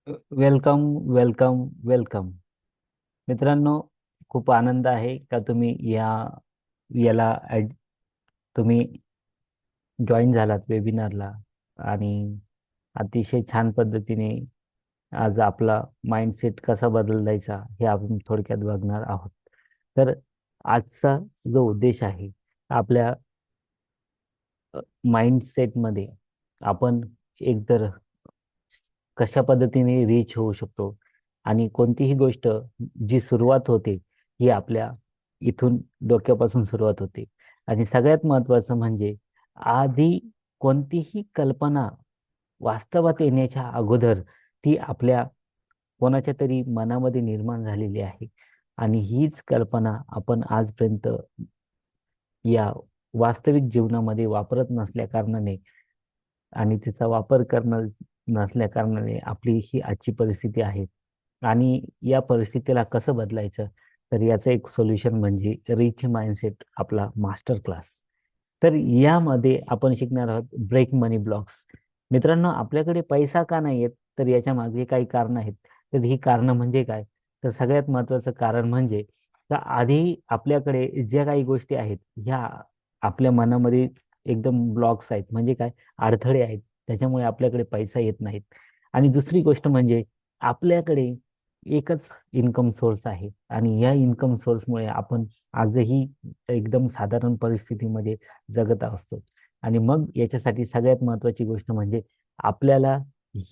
Welcome, welcome, welcome. मित्रांनो, खूप आनंद आहे का तुम्ही याला तुम्ही जॉईन झालात वेबिनारला. आणि अतिशय छान पद्धतीने आज आपला माइंडसेट कसा बदलायचा हे आपण थोडक्यात बघणार आहोत. तर आजचा जो उद्देश आहे, आपल्या माइंडसेटमध्ये आपण एकतर कशा पद्धतीने रीच होऊ शकतो आणि कोणतीही गोष्ट जी सुरुवात होते ही आपल्या इथून डोक्यापासून सुरुवात होते. आणि सगळ्यात महत्त्वाचं म्हणजे आधी कोणतीही कल्पना वास्तवात येण्याच्या अगोदर ती आपल्या कोणाच्या तरी मनामध्ये निर्माण झालेली आहे. आणि हीच कल्पना आपण आजपर्यंत या वास्तविक जीवनामध्ये वापरत नसल्या कारणाने आणि तिचा वापर करणं नसल्या कारणाने आपली ही आजची परिस्थिती आहे. आणि या परिस्थितीला कसं बदलायचं, तर याचं एक सोल्युशन म्हणजे रिच माइंडसेट आपला मास्टर क्लास. तर यामध्ये आपण शिकणार आहोत ब्रेक मनी ब्लॉक्स. मित्रांनो, आपल्याकडे पैसा का नाही येत, तर याच्या मागे काही कारणं आहेत. तर ही कारणं म्हणजे काय, तर सगळ्यात महत्त्वाचं कारण म्हणजे का आधी आपल्याकडे ज्या काही गोष्टी आहेत ह्या आपल्या मनामध्ये एकदम ब्लॉक्स आहेत. म्हणजे काय, अडथळे आहेत, त्याच्यामुळे आपल्याकडे पैसा येत नाहीत. आणि दुसरी गोष्ट म्हणजे आपल्याकडे एकच इन्कम सोर्स आहे आणि या इन्कम सोर्समुळे आपण आजही एकदम साधारण परिस्थितीमध्ये जगत असतो. आणि मग याच्यासाठी सगळ्यात महत्त्वाची गोष्ट म्हणजे आपल्याला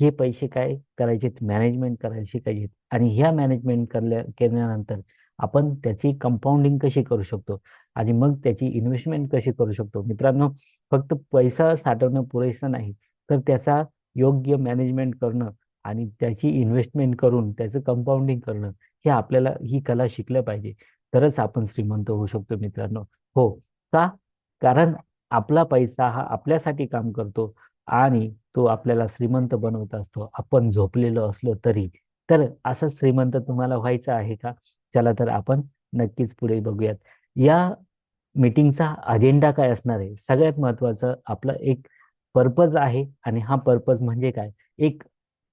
हे पैसे काय करायचे, मॅनेजमेंट करायला शिकायचे. आणि ह्या मॅनेजमेंट केल्यानंतर आपण त्याची कंपाऊंडिंग कशी करू शकतो आणि मग त्याची इन्व्हेस्टमेंट कशी करू शकतो. मित्रांनो, फक्त पैसा साठवणं पुरेसं नाही, तर त्याचा योग्य मॅनेजमेंट करणं आणि त्याची इन्व्हेस्टमेंट करून त्याचं कंपाऊंडिंग करणं हे आपल्याला ही कला शिकल्या पाहिजे. तरच आपण श्रीमंत होऊ शकतो मित्रांनो. हो. का? कारण आपला पैसा हा आपल्यासाठी काम करतो आणि तो आपल्याला श्रीमंत बनवत असतो, आपण झोपलेलो असलो तरी. तर असं श्रीमंत तुम्हाला व्हायचं आहे का? चला तर आपण नक्कीच पुढे बघूयात. या मीटिंगचा अजेंडा काय असणार आहे, सगळ्यात महत्वाचं आपलं एक पर्पज आहे. आणि हा पर्पज म्हणजे काय, एक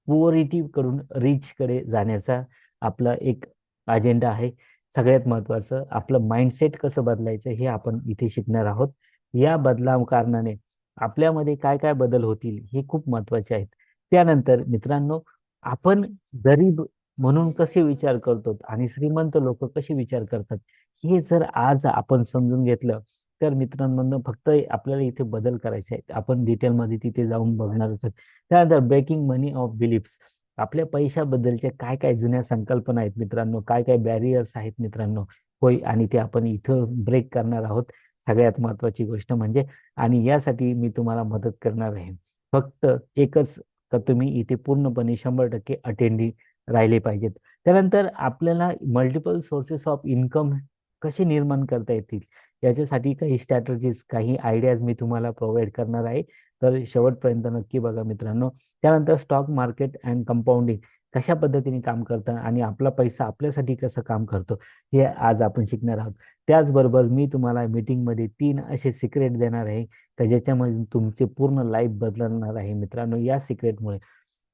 पुअरिटी कडून रिच कडे जाण्याचा आपला एक अजेंडा आहे. सगळ्यात महत्वाचं आपलं माइंडसेट कसं बदलायचं हे आपण इथे शिकणार आहोत. या बदला कारणाने आपल्यामध्ये काय काय बदल होतील हे खूप महत्वाचे आहेत. त्यानंतर मित्रांनो, आपण गरीब म्हणून कसे विचार करतो आणि श्रीमंत लोक कसे विचार करतात, हे जर आज आपण समजून घेतलं, तर मित्रांनो फक्त आपल्याला इथे बदल करायचे आहेत. आपण डिटेलमध्ये तिथे जाऊन बघणारच आहोत. त्यानंतर ब्रेकिंग मनी ऑफ बिलिफ्स, आपल्या पैशाबद्दलच्या काय काय जुन्या संकल्पना आहेत मित्रांनो, काय काय बॅरियर्स आहेत मित्रांनो, होय, आणि ते आपण इथं ब्रेक करणार आहोत. सगळ्यात महत्वाची गोष्ट म्हणजे, आणि यासाठी मी तुम्हाला मदत करणार आहे. फक्त एकच, का तुम्ही इथे पूर्णपणे 100% अटेंडी राहिले पाहिजेत. त्यानंतर आपल्याला मल्टिपल सोर्सेस ऑफ इन्कम कसे निर्माण करता येतील, याच्यासाठी काही स्ट्रॅटजीज, काही आयडियाज मी तुम्हाला प्रोव्हाइड करणार आहे. तर शेवटपर्यंत नक्की बघा मित्रांनो. त्यानंतर स्टॉक मार्केट अँड कंपाऊंडिंग कशा पद्धतीने काम करतं आणि आपला पैसा आपल्यासाठी कसं काम करतो, हे आज आपण शिकणार आहोत. त्याचबरोबर मी तुम्हाला मीटिंगमध्ये 3 असे सिक्रेट देणार आहे, का ज्याच्यामध्ये तुमचे पूर्ण लाईफ बदलणार आहे मित्रांनो या सिक्रेटमुळे.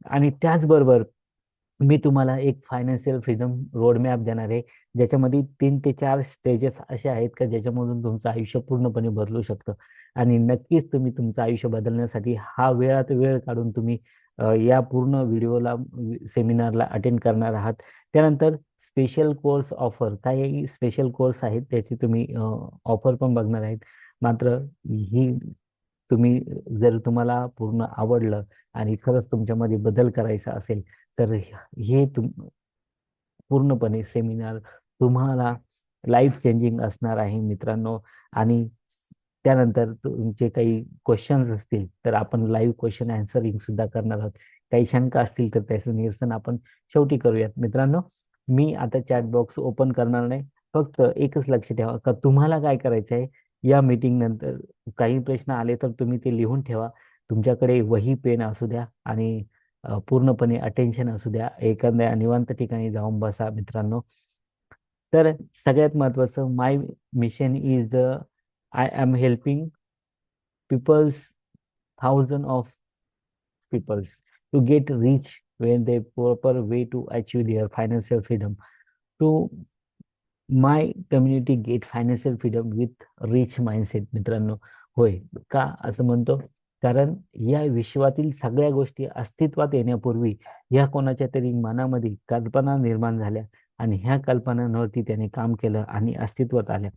आणि त्याचबरोबर मी तुम्हाला एक फायनान्शियल फ्रीडम रोड मॅप देणार आहे, ज्याच्यामध्ये 3 ते 4 स्टेजेस असे आहेत का ज्याच्यामधून तुमचं आयुष्य पूर्णपणे बदलू शकतं. आणि नक्कीच तुम्ही तुमचं आयुष्य बदलण्यासाठी हा वेळात वेळ काढून तुम्ही या पूर्ण व्हिडिओला, सेमिनारला अटेंड करणार आहात. त्यानंतर स्पेशल कोर्स ऑफर, काही स्पेशल कोर्स आहेत त्याची तुम्ही ऑफर पण बघणार आहेत. मात्र ही तुम्ही, जर तुम्हाला पूर्ण आवडलं आणि खरंच तुमच्यामध्ये बदल करायचा असेल, तर हे पूर्णपणे सेमिनार तुम्हाला लाईफ चेंजिंग असणार आहे मित्रांनो. आणि त्यानंतर तुमचे काही क्वेश्चन्स असतील तर आपण लाईव्ह क्वेश्चन अँसरिंग सुद्धा करणार आहोत. काही शंका असतील तर त्याचं निरसन आपण शेवटी करूयात मित्रांनो. मी आता चॅट बॉक्स ओपन करणार नाही. फक्त एकच लक्ष ठेवा, का तुम्हाला काय करायचं आहे, या मीटिंग नंतर काही प्रश्न आले तर तुम्ही ते लिहून ठेवा. तुमच्याकडे वही पेन असू द्या आणि पूर्णपणे अटेन्शन असू द्या. एखाद्या निवांत ठिकाणी जाऊन बसा मित्रांनो. तर सगळ्यात महत्वाचं, my mission is I am helping peoples, thousand of peoples to get rich when the proper way to achieve their financial freedom. To my community get financial freedom with rich mindset. मित्रांनो, होय, का असं म्हणतो? कारण या विश्वातील सगळ्या गोष्टी अस्तित्वात येण्यापूर्वी या कोणाच्या तरी मनामध्ये कल्पना निर्माण झाल्या आणि ह्या कल्पनांवरती त्याने काम केलं आणि अस्तित्वात आल्या.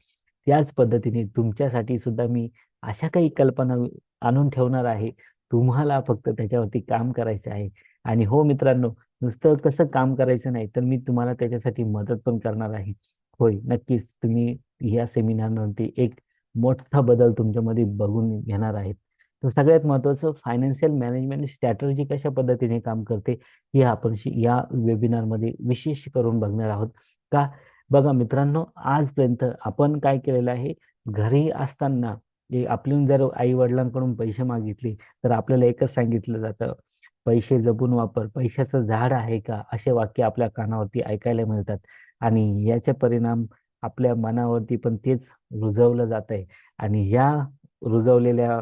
त्याच पद्धतीने तुमच्यासाठी सुद्धा मी अशा काही कल्पना आणून ठेवणार आहे. तुम्हाला फक्त त्याच्यावरती काम करायचं आहे. आणि हो मित्रांनो, नुसतं कसं काम करायचं नाही, तर मी तुम्हाला त्याच्यासाठी मदत पण करणार आहे. होय, नक्कीच तुम्ही या सेमिनारवरती एक मोठा बदल तुमच्यामध्ये बघून घेणार आहेत. तर सगळ्यात महत्त्वाचं, फायनान्शियल मॅनेजमेंट स्ट्रॅटर्जी कशा पद्धतीने काम करते हे आपण या वेबिनारमध्ये विशेष करून बघणार आहोत. का? बघा मित्रांनो, आजपर्यंत आपण काय केलेलं आहे, घरी असताना आपण जर आई वडिलांकडून पैसे मागितले तर आपल्याला एकच सांगितलं जातं, पैसे जपून वापर, पैशाचं झाड आहे का, असे वाक्य आपल्या कानावरती ऐकायला मिळतात. आणि याचे परिणाम आपल्या मनावरती पण तेच रुजवलं जात आहे. आणि या रुजवलेल्या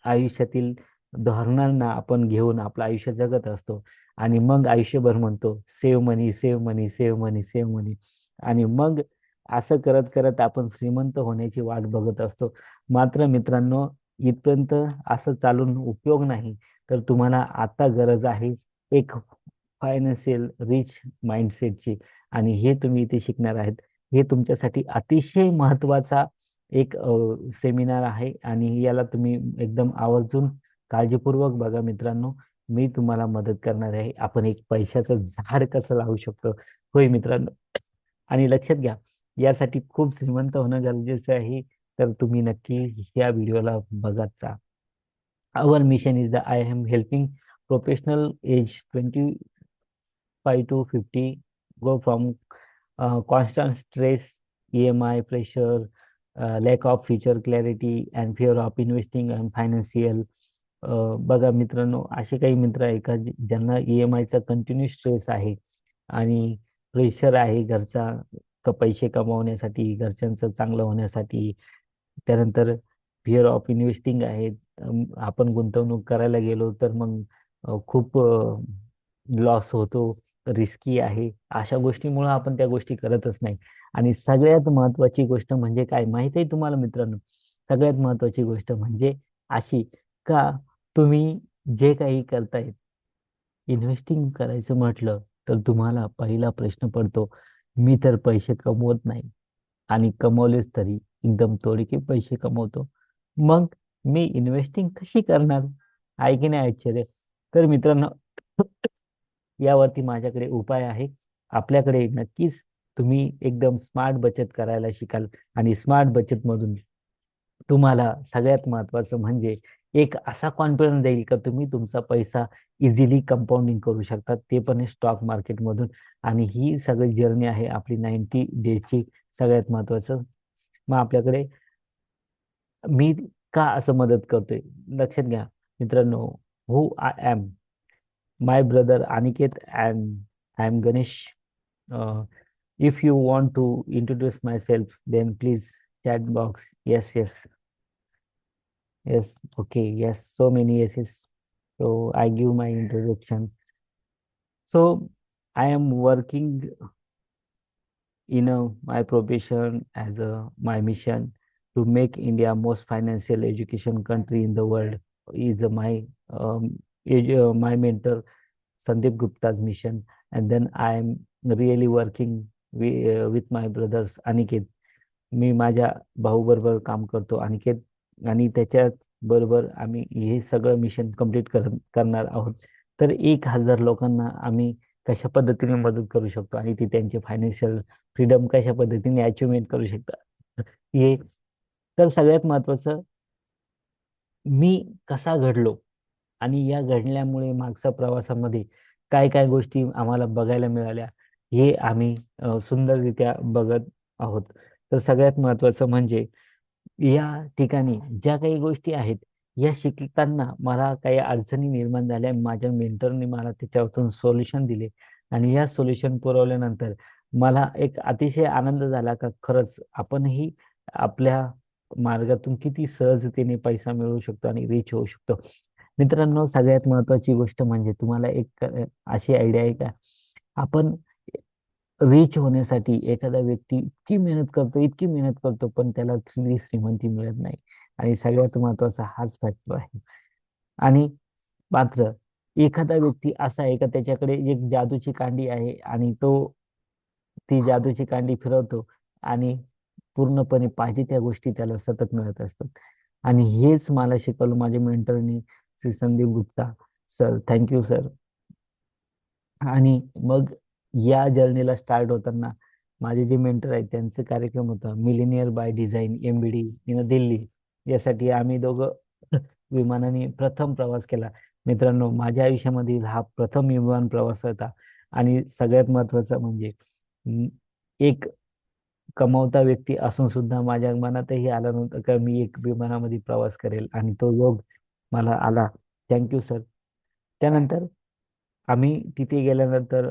आयुष्यातील धोरणांना आपण घेऊन आपलं आयुष्य जगत असतो. आणि मग आयुष्यभर म्हणतो, सेव्ह मनी, सेव्ह मनी, सेव्ह मनी, सेव्ह मनी. आणि मग असं करत करत आपण श्रीमंत होण्याची वाट बघत असतो. मात्र मित्रांनो, इथपर्यंत असं चालून उपयोग नाही. तर तुम्हाला आता गरज आहे एक फायनान्शियल रिच माइंडसेटची. आणि हे तुम्ही इथे शिकणार आहेत. हे तुमच्यासाठी अतिशय महत्वाचा एक सेमिनार आहे आणि याला तुम्ही एकदम आवर्जून काळजीपूर्वक बघा मित्रांनो. मी तुम्हाला मदत करणार आहे. आपण एक पैशाचं झाड कसं लावू शकतो. होय मित्रांनो, आणि लक्षात घ्या, यासाठी खूप श्रीमंत होणं गरजेचं आहे. तर तुम्ही नक्की या व्हिडिओला बघत जा. Our mission is the I am helping professional age 25 to 50 go from constant stress, EMI pressure, lack of future clarity, and fear of investing and financial. बघा मित्रांनो, असे काही मित्र आहे का ज्यांना EMI चा कंटिन्यू स्ट्रेस आहे आणि प्रेशर आहे घरचा, पैसे कमवण्यासाठी, घरच्यांचं चांगलं होण्यासाठी. त्यानंतर फिअर ऑफ इन्व्हेस्टिंग आहे. आपण गुंतवणूक करायला गेलो तर मग खूप लॉस होतो, रिस्की आहे. अशा गोष्टीमुळे आपण त्या गोष्टी करतच नाही. आणि सगळ्यात महत्वाची गोष्ट म्हणजे काय माहिती आहे तुम्हाला मित्रांनो? सगळ्यात महत्वाची गोष्ट म्हणजे अशी, का तुम्ही जे काही करताय, इन्व्हेस्टिंग करायचं म्हटलं तर तुम्हाला पहिला प्रश्न पडतो, मी तर पैसे कमवत नाही आणि कमवलेच तरी एकदम तोडके पैसे कमवतो, मग मी इन्व्हेस्टिंग कशी करणार? आहे की नाही आश्चर्य? तर मित्रांनो, यावरती माझ्याकडे उपाय आहे. आपल्याकडे नक्कीच तुम्ही एकदम स्मार्ट बचत करायला शिकाल. आणि स्मार्ट बचत मधून तुम्हाला सगळ्यात महत्वाचं म्हणजे एक असा कॉन्फिडन्स देईल का तुम्ही तुमचा पैसा इझिली कंपाऊंडिंग करू शकता, ते पण स्टॉक मार्केट मधून. आणि ही सगळी जर्नी आहे आपली 90 डेजची. सगळ्यात महत्वाचं, मग आपल्याकडे मी का असं मदत करतोय, लक्षात घ्या मित्रांनो. Who I am, my brother Aniket and I am Ganesh. If you want to introduce myself then please chat box. Yes, yes, yes. Okay, yes. So many yeses. So I give my introduction. So I am working in my profession as my mission to make India most financial education country in the world is my mentor Sandeep Gupta's mission. And then I am really working with my brothers Aniket. मी माझ्या भाऊ बरोबर काम करतो अनिकेत. आणि त्याच्याच बरोबर आम्ही हे सगळं मिशन कम्प्लीट करणार आहोत. तर 1,000 लोकांना आम्ही कशा पद्धतीने मदत करू शकतो आणि ती त्यांचे फायनान्शियल फ्रीडम कशा पद्धतीने अचिव्हमेंट करू शकतात हे. तर सगळ्यात महत्वाचं, मी कसा घडलो आणि या घडल्यामुळे मागच्या प्रवासामध्ये काय काय गोष्टी आम्हाला बघायला मिळाल्या, हे आम्ही सुंदररित्या बघत आहोत. तर सगळ्यात महत्वाचं म्हणजे या ठिकाणी ज्या काही गोष्टी आहेत, या शिकताना मला काही अडचणी निर्माण झाल्या, माझ्या मेंटरने मला त्याच्यातून सोल्युशन दिले. आणि या सोल्युशन पुरवल्यानंतर मला एक अतिशय आनंद झाला का खरंच आपणही आपल्या मार्गातून किती सहजतेने पैसा मिळवू शकतो आणि रिच होऊ शकतो. मित्रांनो, सगळ्यात महत्वाची गोष्ट म्हणजे तुम्हाला एक अशी आयडिया आहे का? आपण रिच होण्यासाठी एखादा व्यक्ती इतकी मेहनत करतो, पण त्याला श्रीमंती मिळत नाही. आणि सगळ्यात महत्वाचा हाच फॅक्टर आहे. आणि मात्र एखादा व्यक्ती असा आहे का त्याच्याकडे एक जादूची कांडी आहे आणि तो ती जादूची कांडी फिरवतो आणि पूर्णपणे पाहिजे त्या गोष्टी त्याला सतत मिळत असतात. आणि हेच मला शिकवलं माझ्या मेंटरनी, Shri Sandeep Gupta sir. Thank you sir. आणि मग या जर्नीला स्टार्ट होताना माझे जे मेंटर आहेत त्यांचे कार्यक्रम होता millionaire by design MBD in Delhi. यासाठी आम्ही दोघं विमानाने प्रथम प्रवास केला. मित्रांनो, माझ्या आयुष्यामधील हा प्रथम विमान प्रवास होता. आणि सगळ्यात महत्वाचं म्हणजे म, एक कमवता व्यक्ती असून सुद्धा माझ्या मनातही आलं नव्हतं का मी एक विमानामध्ये प्रवास करेल, आणि तो योग मला आला. Thank you sir. त्यानंतर आम्ही तिथे गेल्यानंतर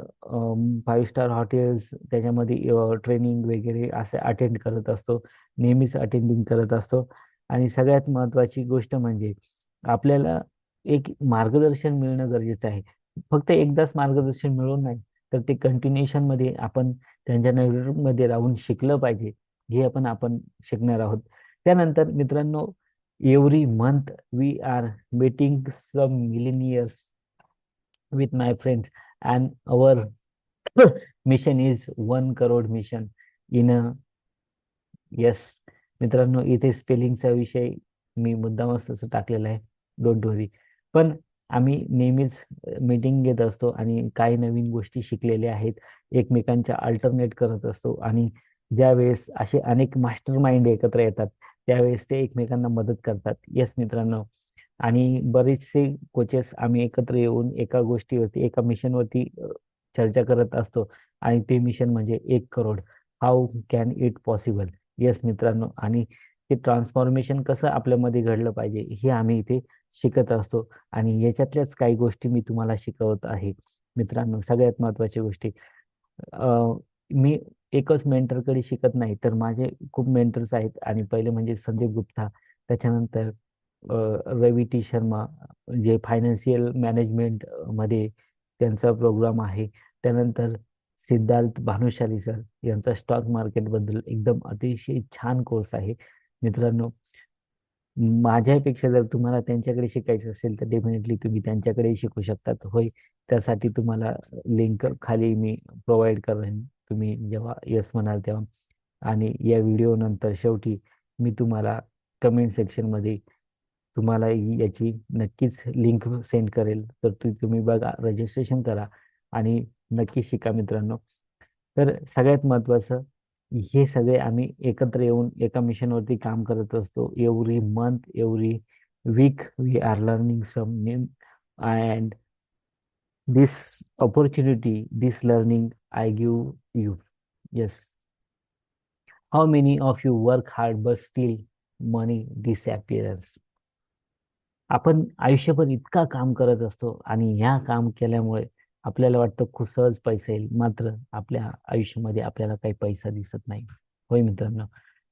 5 स्टार हॉटेल्स त्याच्यामध्ये ट्रेनिंग वगैरे असे अटेंड करत असतो. नेहमीच अटेंडिंग करत असतो. आणि सगळ्यात महत्त्वाची गोष्ट म्हणजे आपल्याला एक मार्गदर्शन मिळणं गरजेचं आहे. फक्त एकदाच मार्गदर्शन मिळून नाही, तर ते कंटिन्युएशन मध्ये आपण त्यांच्या मध्ये राहून शिकलं पाहिजे. हे आपण शिकणार आहोत. त्यानंतर मित्रांनो, every month we are meeting some millionaires with my friends, and our mission is 1 crore mission in a. Yes. मित्रांनो, इथे स्पेलिंगचा विषय मी मुद्दामच तसं टाकलेला आहे. डोंट वरी. पण आम्ही नेहमीच मीटिंग घेत असतो आणि काही नवीन गोष्टी शिकलेल्या आहेत. एकमेकांच्या अल्टरनेट करत असतो. आणि ज्या वेळेस असे अनेक मास्टर माइंड एकत्र येतात, त्यावेळेस ते एकमेकांना मदत करतात. येस मित्रांनो. आणि बरेचसे कोचेस आम्ही एकत्र येऊन एका गोष्टीवरती, एका मिशनवरती चर्चा करत असतो. आणि ते मिशन म्हणजे 1 crore. How can it possible? Yes मित्रांनो. आणि ते ट्रान्सफॉर्मेशन कसं आपल्यामध्ये घडलं पाहिजे हे आम्ही इथे शिकत असतो. आणि याच्यातल्याच काही गोष्टी मी तुम्हाला शिकवत आहे. मित्रांनो, सगळ्यात महत्वाच्या गोष्टी, मी एकच मेंटरकडे शिकत नाही, तर माझे खूप मेंटर्स आहेत. आणि पहिले म्हणजे संदीप गुप्ता, त्याच्यानंतर रवि टी शर्मा, जे फायनान्शियल मॅनेजमेंट मध्ये त्यांचा प्रोग्राम आहे. त्यानंतर सिद्धार्थ भानुशाली सर यांचा स्टॉक मार्केट बद्दल एकदम अतिशय छान कोर्स आहे. मित्रांनो, माझ्यापेक्षा जर तुम्हाला त्यांच्याकडे शिकायचं असेल तर डेफिनेटली तुम्ही त्यांच्याकडे शिकू शकतात. होय, त्यासाठी तुम्हाला लिंक खाली मी प्रोव्हाइड करेन, तुम्ही जेव्हा येस म्हणाल तेव्हा. आणि या व्हिडिओ नंतर शेवटी मी तुम्हाला कमेंट सेक्शन मध्ये तुम्हाला याची नक्कीच लिंक सेंड करेल. तर तुम्ही बघा, रजिस्ट्रेशन करा आणि नक्की शिका मित्रांनो. तर सगळ्यात महत्वाचं, हे सगळे आम्ही एकत्र येऊन एका मिशनवरती काम करत असतो. Every month, every week we are learning some new. And this opportunity, this learning I give you. Yes. How many of you work hard but still money disappears? आपण आयुष्यभर इतका काम करत असतो आणि ह्या काम केल्यामुळे आपल्याला वाटतं खूप सहज पैसा येईल, मात्र आपल्या आयुष्यामध्ये आपल्याला काही पैसा दिसत नाही. होय मित्रांनो.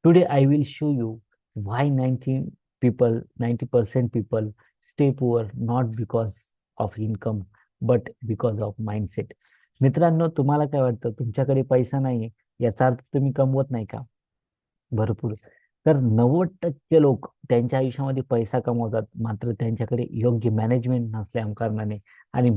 Today I will show you why 90% people stay poor, not because of income but because of mindset. मित्रांनो, तुम्हाला काय वाटतं, तुमच्याकडे पैसा नाहीये याचा अर्थ तुम्ही कमवत नाही का? भरपूर. तर 90% लोक त्यांच्या आयुष्यामध्ये पैसा कमवतात, मात्र त्यांच्याकडे योग्य मॅनेजमेंट नसल्या कारणाने. आणि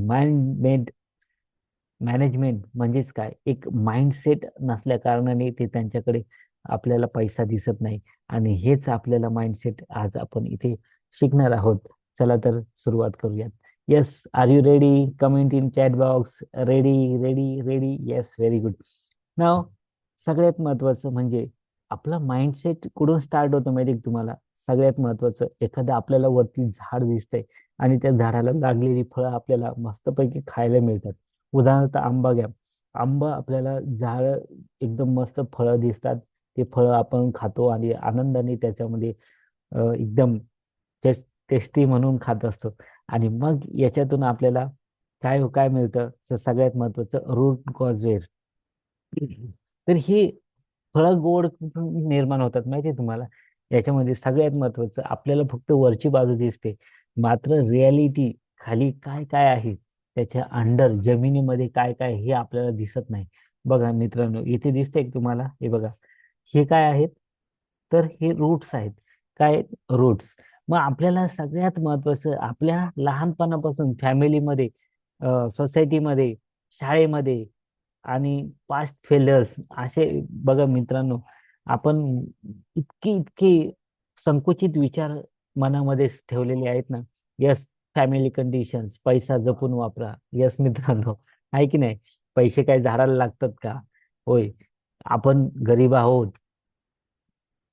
मॅनेजमेंट म्हणजेच काय, एक माइंडसेट नसल्या कारणाने ते त्यांच्याकडे आपल्याला पैसा दिसत नाही. आणि हेच आपल्याला माइंडसेट आज आपण इथे शिकणार आहोत. चला तर सुरुवात करूयात. Yes, are you ready? Comment in chat box. Ready, ready, ready. Yes, very good. Now, सगळ्यात महत्वाचं म्हणजे आपला माइंडसेट कुठून स्टार्ट होतं माहिती आहे का तुम्हाला? सगळ्यात महत्वाचं, एखादं आपल्याला वरती झाड दिसतंय आणि त्या झाडाला लागलेली फळं आपल्याला मस्तपैकी खायला मिळतात. उदाहरणार्थ आंबा घ्या. आंबा आपल्याला झाड, एकदम मस्त फळं दिसतात. ते फळं आपण खातो आणि आनंदाने त्याच्यामध्ये एकदम टेस्टी म्हणून खात असतो. आणि मग याच्यातून आपल्याला काय मिळतं, तर सगळ्यात महत्वाचं रूट कॉजवेर. तर ही फळं गोड कुठून निर्माण होतात माहिती आहे तुम्हाला? याच्यामध्ये सगळ्यात महत्वाचं, आपल्याला फक्त वरची बाजू दिसते. मात्र रियालिटी खाली काय काय आहे, त्याच्या अंडर जमिनीमध्ये काय काय हे आपल्याला दिसत नाही. बघा मित्रांनो, इथे दिसतंय का तुम्हाला? हे बघा, हे काय आहेत? तर हे रूट्स आहेत. काय? रूट्स. मग आपल्याला सगळ्यात महत्वाचं, आपल्या लहानपणापासून फॅमिलीमध्ये, सोसायटीमध्ये, शाळेमध्ये आणि पास्ट फेल्युअर्स असे, बघा मित्रांनो, आपण इतके इतके संकुचित विचार मनामध्ये ठेवलेले आहेत ना. यस, फॅमिली कंडिशन्स, पैसा जपून वापरा. यस मित्रांनो, आहे की नाही? पैसे काय झाडाला लागतात का? होय. आपण गरीब आहोत,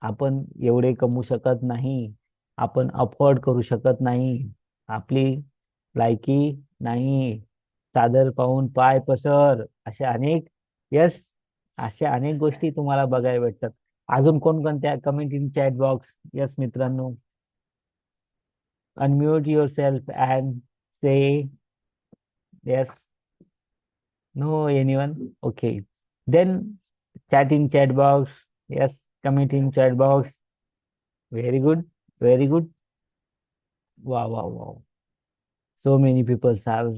आपण एवढे कमवू शकत नाही, आपण अफोर्ड करू शकत नाही, आपली लायकी नाही, चादर पाहून पाय पसर, अशा अनेक, यस, अशा अनेक गोष्टी तुम्हाला बघायला भेटतात. अजून कोणकोणत्या? Comment in chat box. Yes मित्रांनो, unmute yourself and say yes, no, anyone? Okay. Then chat in chat box. Yes, comment in chat box. Very good. Very good. Wow, wow, wow. So many people have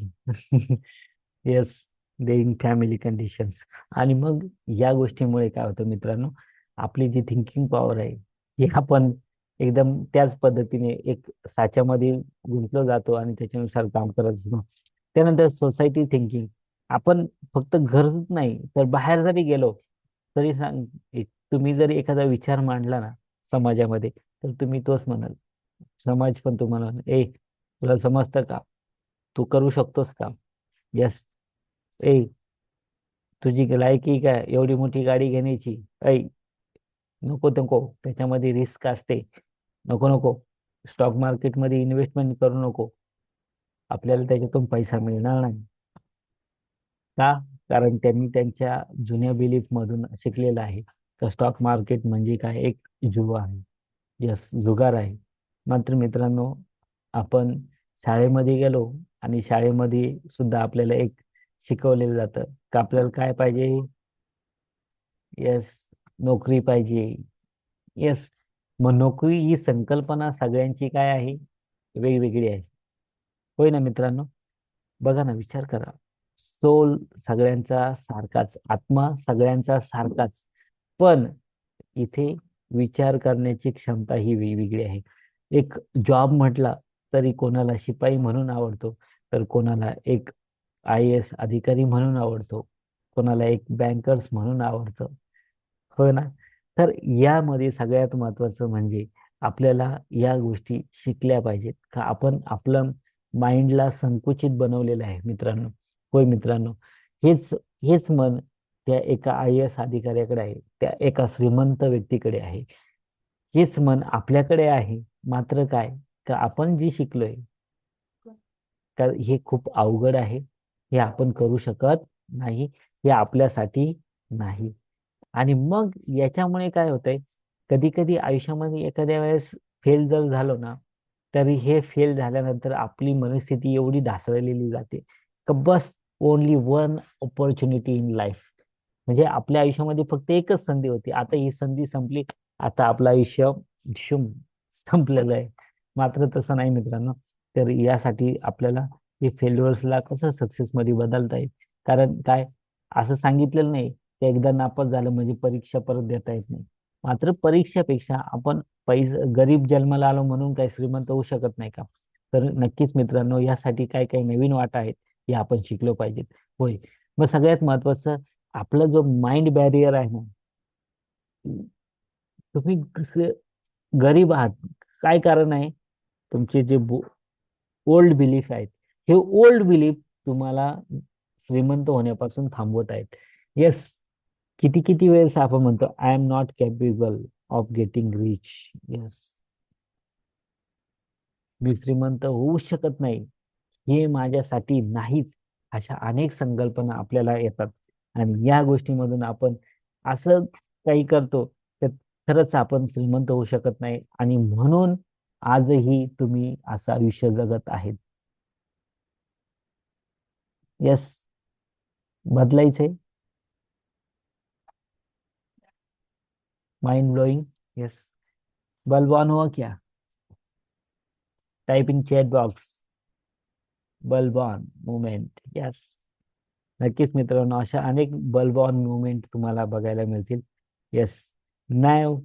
yes, they in family conditions. आणि मग या गोष्टीमुळे काय होतं मित्रांनो, आपली जी thinking power आहे, ही आपण एकदम त्याच पद्धतीने एक साच्यामध्ये गुंतलो जातो आणि त्याच्यानुसार काम करत असतो. त्यानंतर सोसायटी थिंकिंग. आपण फक्त घरच नाही तर बाहेर जरी गेलो तरी सांग, तुम्ही जरी एखादा विचार मांडला ना समाजामध्ये, तर तुम्ही तोच म्हणाल. समाज पण तुम्हाला म्हणेल, ए, तुला समजतं का? तू करू शकतोस का? यस. ए, तुझी लायकी काय एवढी मोठी गाडी घेण्याची? ऐ, नको नको, त्याच्यामध्ये रिस्क असते. नको नको, स्टॉक मार्केटमध्ये इन्व्हेस्टमेंट करू नको, आपल्याला त्याच्यातून पैसा मिळणार नाही. का? कारण त्यांनी त्यांच्या जुन्या बिलीफ मधून शिकलेलं आहे का स्टॉक मार्केट म्हणजे काय, एक जुवा आहे. यस, जुगार आहे. मात्र मित्रांनो, आपण शाळेमध्ये गेलो आणि शाळेमध्ये सुद्धा आपल्याला एक शिकवलेलं जातं का आपल्याला काय पाहिजे. यस, नोकरी पाहिजे. यस. मग नोकरी ही संकल्पना सगळ्यांची काय आहे? वेगवेगळी आहे. होय ना मित्रांनो? बघा ना, विचार करा. सोल सगळ्यांचा सारखाच, आत्मा सगळ्यांचा सारखाच, पण इथे विचार करण्याची क्षमता ही वेगवेगळी आहे. एक जॉब म्हटला तरी कोणाला शिपाई म्हणून आवडतो, तर कोणाला एक IAS अधिकारी म्हणून आवडतो, कोणाला एक बँकर्स म्हणून आवडतं. हो ना? तर यामध्ये सगळ्यात महत्वाचं म्हणजे आपल्याला या गोष्टी शिकल्या पाहिजेत का आपण आपलं माइंडला संकुचित बनवलेलं आहे मित्रांनो. होय मित्रांनो, हेच हेच मन त्या एका IAS अधिकाऱ्याकडे आहे, त्या एका श्रीमंत व्यक्तीकडे आहे. हेच मन आपल्याकडे आहे. मात्र काय, का आपण जे शिकलोय, तर हे खूप अवघड आहे, हे आपण करू शकत नाही, हे आपल्यासाठी नाही. आणि मग याच्यामुळे काय होतंय, कधी कधी आयुष्यामध्ये एखाद्या वेळेस फेल जर झालो ना, तरी हे फेल झाल्यानंतर आपली मनस्थिती एवढी ढासळलेली जाते का बस, only one opportunity in life. म्हणजे आपल्या आयुष्यामध्ये फक्त एकच संधी होती, आता ही संधी संपली, आता आपलं आयुष्य शुम संपलेलं आहे. मात्र तसं नाही मित्रांनो. तर यासाठी आपल्याला हे फेल्युअर्सला कसं सक्सेस मध्ये बदलता येईल. कारण काय, असं सांगितलेलं नाही की एकदा नापास झालं म्हणजे परीक्षा परत देता येत नाही. मात्र परीक्षेपेक्षा आपण गरीब जन्माला आलो म्हणून काही श्रीमंत होऊ शकत नाही का? तर नक्कीच मित्रांनो, यासाठी काय काही नवीन वाटा आहेत, हे आपण शिकलो पाहिजेत. होय. मग सगळ्यात महत्वाचं, आपला जो माइंड बॅरियर आहे ना, तुम्ही गरीब आहात, काय कारण आहे? तुमचे जे ओल्ड बिलीफ आहेत, हे ओल्ड बिलीफ तुम्हाला श्रीमंत होण्यापासून थांबवत आहेत. येस. किती किती वेळेस आपण म्हणतो, I am not capable of getting rich. Yes, मी श्रीमंत होऊ शकत नाही, हे माझ्यासाठी नाहीच. अशा अनेक संकल्पना आपल्याला येतात आणि या गोष्टीमधून आपण असं काही करतो तर खरंच आपण श्रीमंत होऊ शकत नाही, आणि म्हणून आजही तुम्ही असं आयुष्य जगत आहेत. यस, बदलायचंय. Mind blowing. यस, बलवान हुआ क्या? Type in chat box bulb on movement. Yes, नक्कीच मित्रांनो, अशा अनेक बल्ब ऑन मुवमेंट तुम्हाला बघायला मिळतील. येस. नाही,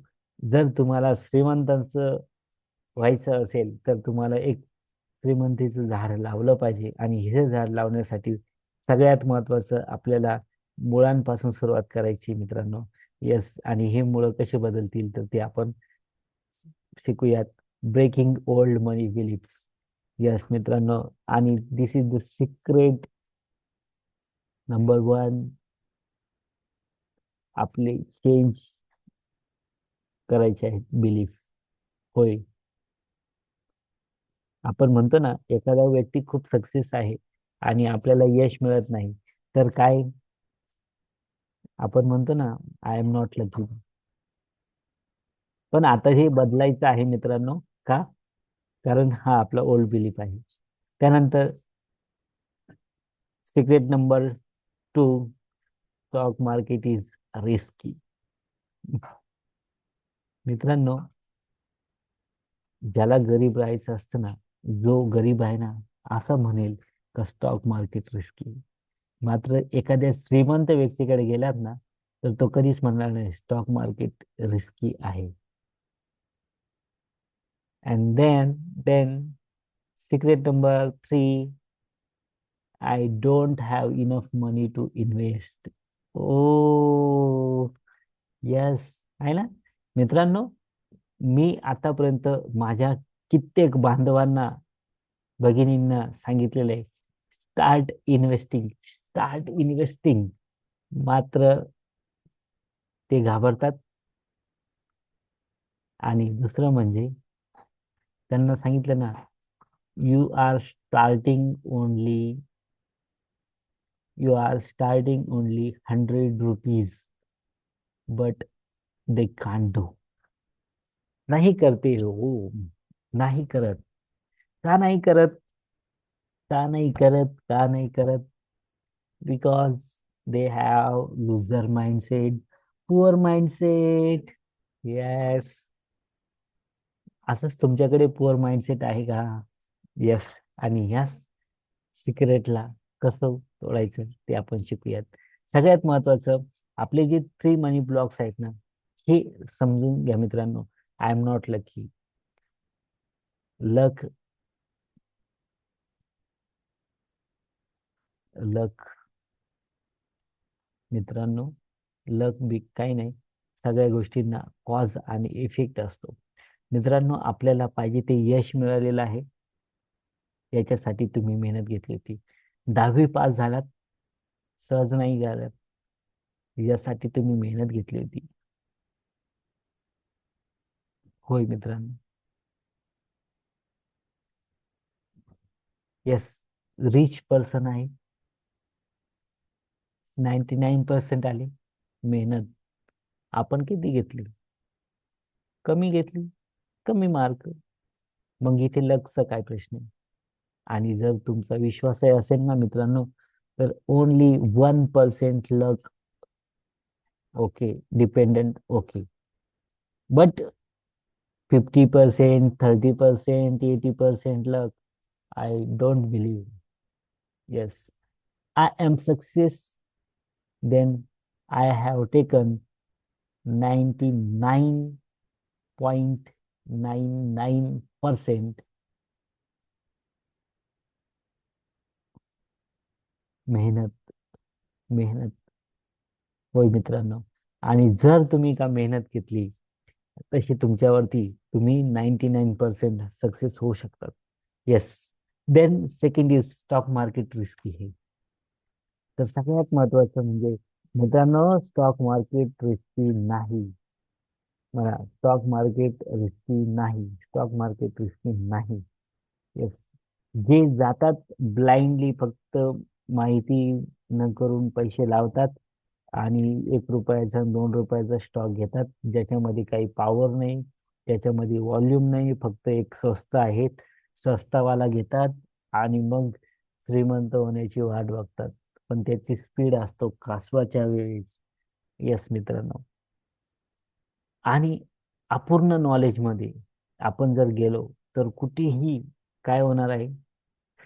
जर तुम्हाला श्रीमंतांचं व्हायचं असेल तर तुम्हाला एक श्रीमंतीचं झाड लावलं पाहिजे, आणि हे झाड लावण्यासाठी सगळ्यात महत्वाचं आपल्याला मुळांपासून सुरुवात करायची मित्रांनो. येस, आणि हे मुळं कसे बदलतील तर ते आपण शिकूयात. Breaking old money beliefs. Yes मित्रांनो, आणि this is the secret number one. आपले चेंज करायचे आहेत बिलीफ. होय, आपण म्हणतो ना, एखादा व्यक्ती खूप सक्सेस आहे आणि आपल्याला यश मिळत नाही, तर काय आपण म्हणतो ना, आय एम नॉट लकी. पण आता हे बदलायचं आहे मित्रांनो. का? कारण हा आपला ओल्ड बिलीफ आहे. त्यानंतर secret number two, stock market is risky. मित्रांनो, ज्याला गरीब राहायचं असतं ना, जो गरीब आहे ना, असं म्हणेल का स्टॉक मार्केट रिस्की. मात्र एखाद्या श्रीमंत व्यक्तीकडे गेलात ना, तर तो कधीच म्हणणार नाही स्टॉक मार्केट रिस्की आहे. And then secret number three, I don't have enough money to invest. Oh yes, आहे ना मित्रांनो. मी आतापर्यंत माझ्या कित्येक बांधवांना, भगिनींना सांगितलेलं आहे, स्टार्ट इन्व्हेस्टिंग, स्टार्ट इन्व्हेस्टिंग. मात्र ते घाबरतात. आणि दुसरं म्हणजे त्यांना सांगितलं ना, you are starting only, you are starting only 100 rupees, but they can't do. नाही करते हो, नाही करत. का नाही करत? का नाही करत? का नाही करत? Because they have लुझर mindset, poor mindset. Yes, असंच तुमच्याकडे पुअर माइंडसेट आहे का? येस. आणि ह्या सिक्रेटला कसं तोडायचं ते आपण शिकूयात. सगळ्यात महत्वाचं, आपले जे थ्री मनी ब्लॉक्स आहेत ना, हे समजून घ्या मित्रांनो. I am not lucky. Luck, luck मित्रांनो, लक बी काही नाही. सगळ्या गोष्टींना कॉज आणि इफेक्ट असतो. मित्रांनो, आपल्याला पाहिजे ते यश मिळालेलं आहे. याच्यासाठी तुम्ही मेहनत घेतली होती. 10वी पास झालात, सहज नाही झालात. यासाठी तुम्ही मेहनत घेतली होती. होय मित्रांनो. येस, रिच पर्सन आहे. 99% आले. मेहनत आपण किती घेतली? कमी घेतली, कमी मार्क. मग इथे लकचा काय प्रश्न आहे? आणि जर तुमचा विश्वास आहे असेल ना मित्रांनो, तर only 1% luck okay, dependent okay, but 50%, 30%, 80% luck, I don't believe. Yes, I am success, then I have taken 99.99% मेहनत. मेहनत, होय मित्रांनो. आणि जर तुम्ही का मेहनत घेतली, तशी तुमच्यावरती तुम्ही 99% सक्सेस होऊ शकतात. Yes. Then second is stock market risky आहे. तर सगळ्यात महत्वाचं म्हणजे मित्रांनो, स्टॉक मार्केट रिस्की नाही. मला स्टॉक मार्केट रिस्की नाही, स्टॉक मार्केट रिस्की नाही. येस. जे जातात ब्लाइंडली, फक्त माहिती न करून पैसे लावतात, आणि 1 रुपयाचा 2 रुपयाचा स्टॉक घेतात, ज्याच्यामध्ये काही पॉवर नाही, त्याच्यामध्ये व्हॉल्यूम नाही, फक्त एक संस्था आहेत, संस्थावाला घेतात आणि मग श्रीमंत होण्याची वाट बघतात. पण त्याची स्पीड असतो कासवाच्या वेळेस. येस मित्रांनो. आणि अपूर्ण नॉलेजमध्ये आपण जर गेलो तर कुठेही काय होणार आहे?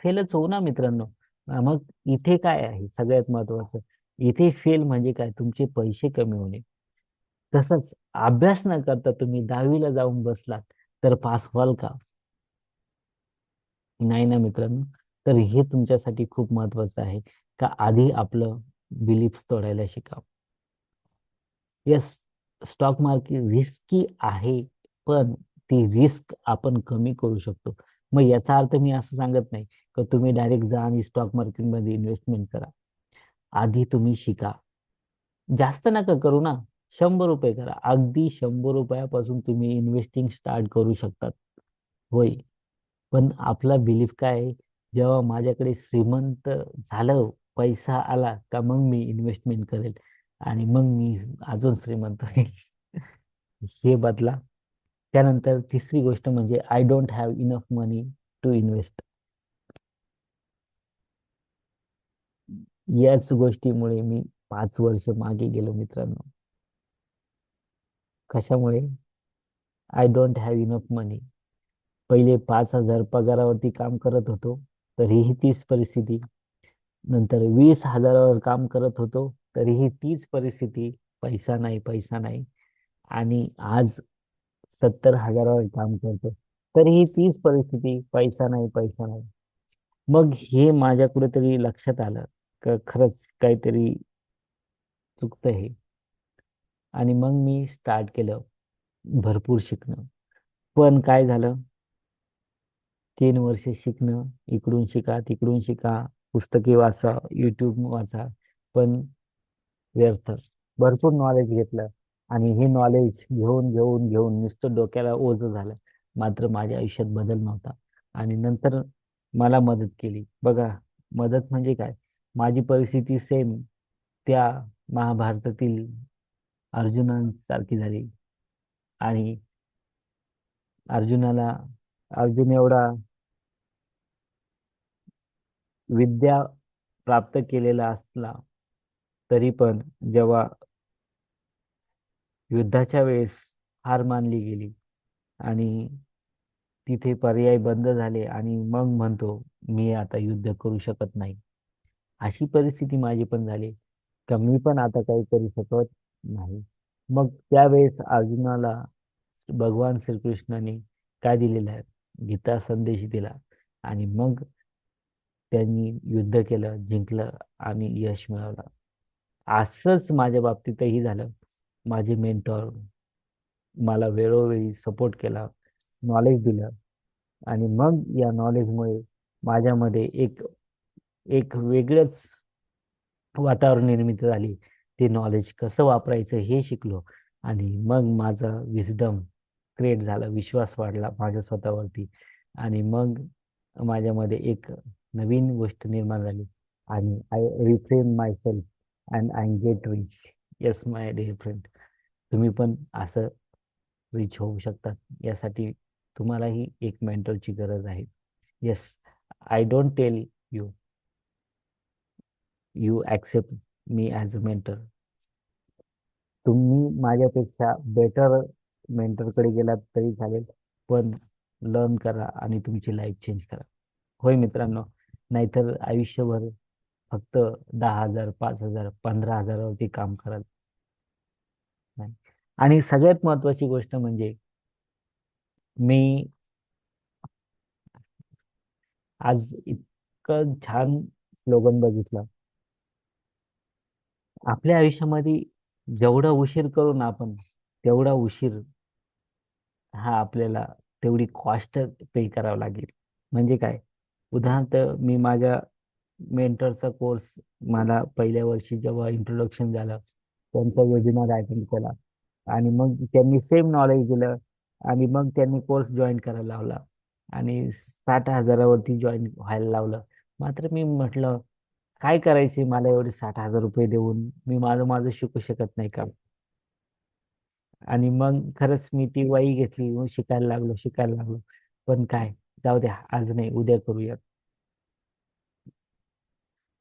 फेलच होऊ ना मित्रांनो. मग इथे काय आहे सगळ्यात महत्वाचं? इथे फेल म्हणजे काय? तुमचे पैसे कमी होणे. तसंच अभ्यास न करता तुम्ही 10वीला जाऊन बसलात तर पास व्हाल का? नाही ना मित्रांनो. तर हे तुमच्यासाठी खूप महत्वाचं आहे का आधी आपलं बिलीफ्स तोडायला शिका. येस, स्टॉक मार्केट रिस्की आहे, पण ती रिस्क आपण कमी करू शकतो. मग याचा अर्थ मी असं सांगत नाही की तुम्ही डायरेक्ट जा आणि स्टॉक मार्केटमध्ये इन्व्हेस्टमेंट करा. आधी तुम्ही शिका. जास्त नका करू ना. 100 रुपये करा. अगदी 100 रुपयापासून तुम्ही इन्व्हेस्टिंग स्टार्ट करू शकतात. होय. पण आपला बिलीफ काय आहे? जेव्हा माझ्याकडे श्रीमंत झालं, पैसा आला का मग मी इन्व्हेस्टमेंट करेल आणि मग मी अजून श्रीमंत होईल. हे बदला. त्यानंतर तिसरी गोष्ट म्हणजे I don't have enough money to invest. याच गोष्टीमुळे मी 5 वर्ष मागे गेलो मित्रांनो. कशामुळे? I don't have enough money. पहिले 5,000 पगारावरती काम करत होतो, तरीही तीच परिस्थिती. नंतर 20,000वर काम करत होतो, तरीही तीच परिस्थिती. पैसा नाही, पैसा नाही. आणि आज 70,000वर काम करतो, तरीही तीच परिस्थिती. पैसा नाही, पैसा नाही. मग हे माझ्या कुठेतरी लक्षात आलं का खरंच काहीतरी चुकतं हे. आणि मग मी स्टार्ट केलं भरपूर शिकणं. पण काय झालं? 3 वर्ष शिकणं, इकडून शिका, तिकडून शिका, पुस्तके वाचा, युट्यूब वाचा, पण व्यर्थ. भरपूर नॉलेज घेतलं आणि हे नॉलेज घेऊन घेऊन घेऊन नुसतं डोक्याला ओझं झालं. मात्र माझ्या आयुष्यात बदल नव्हता. आणि नंतर मला मदत केली. बघा, मदत म्हणजे काय? माझी परिस्थिती सेम त्या महाभारतातील अर्जुनांसारखी झाली. आणि अर्जुनाला अर्जुन एवढा विद्या प्राप्त केलेला असला तरी पण जेव्हा युद्धाच्या वेळेस हार मानली गेली आणि तिथे पर्याय बंद झाले आणि मग म्हणतो मी आता युद्ध करू शकत नाही. अशी परिस्थिती माझी पण झाली का मी पण आता काही करू शकत नाही. मग त्यावेळेस अर्जुनाला भगवान श्रीकृष्णाने काय दिलेलं आहे? गीता संदेश दिला. आणि मग त्यांनी युद्ध केलं, जिंकलं आणि यश मिळवलं. असंच माझ्या बाबतीतही झालं. माझे मेंटॉर मला वेळोवेळी सपोर्ट केला, नॉलेज दिलं. आणि मग या नॉलेजमुळे माझ्यामध्ये एक एक वेगळंच वातावरण निर्मिती झाली. ते नॉलेज कसं वापरायचं हे शिकलो. आणि मग माझा विजडम क्रिएट झाला, विश्वास वाढला माझ्या स्वतःवरती. आणि मग माझ्यामध्ये एक नवीन गोष्ट निर्माण झाली. आणि I reframe myself and I get rich. Yes my dear friend, तुम्ही पण असं रिच होऊ शकतात. यासाठी तुम्हालाही एक मेंटरची गरज आहे. Yes, I don't tell you, you accept me as a mentor. तुम्ही माझ्यापेक्षा बेटर मेंटरकडे गेलात तरी चालेल, पण लर्न करा आणि तुमची लाईफ चेंज करा. होय मित्रांनो, नाहीतर आयुष्यभर फक्त 10,000, 5,000, 15,000वरती काम कराल. नाही. आणि सगळ्यात महत्वाची गोष्ट म्हणजे मी आज इतकं छान स्लोगन बघितलं. आपल्या आयुष्यामध्ये जेवढा उशीर करू ना आपण, तेवढा उशीर हा आपल्याला तेवढी कॉस्ट पे करावं लागेल. म्हणजे काय? उदाहरणार्थ मी माझ्या मेंटरचा कोर्स मला पहिल्या वर्षी जेव्हा इंट्रोडक्शन झालं, त्यांचा वेबिनार अटेंड केला. आणि मग त्यांनी सेम नॉलेज दिलं. आणि मग त्यांनी कोर्स जॉईन करायला लावला आणि 60,000वरती जॉईन व्हायला लावलं. मात्र मी म्हटलं, काय करायचे मला एवढे 60,000 रुपये देऊन? मी माझं माझं शिकू शकत नाही का? आणि मग खरंच मी ती वही घेतली, मग शिकायला लागलो, शिकायला लागलो. पण काय, जाऊ द्या, आज नाही उद्या करूया.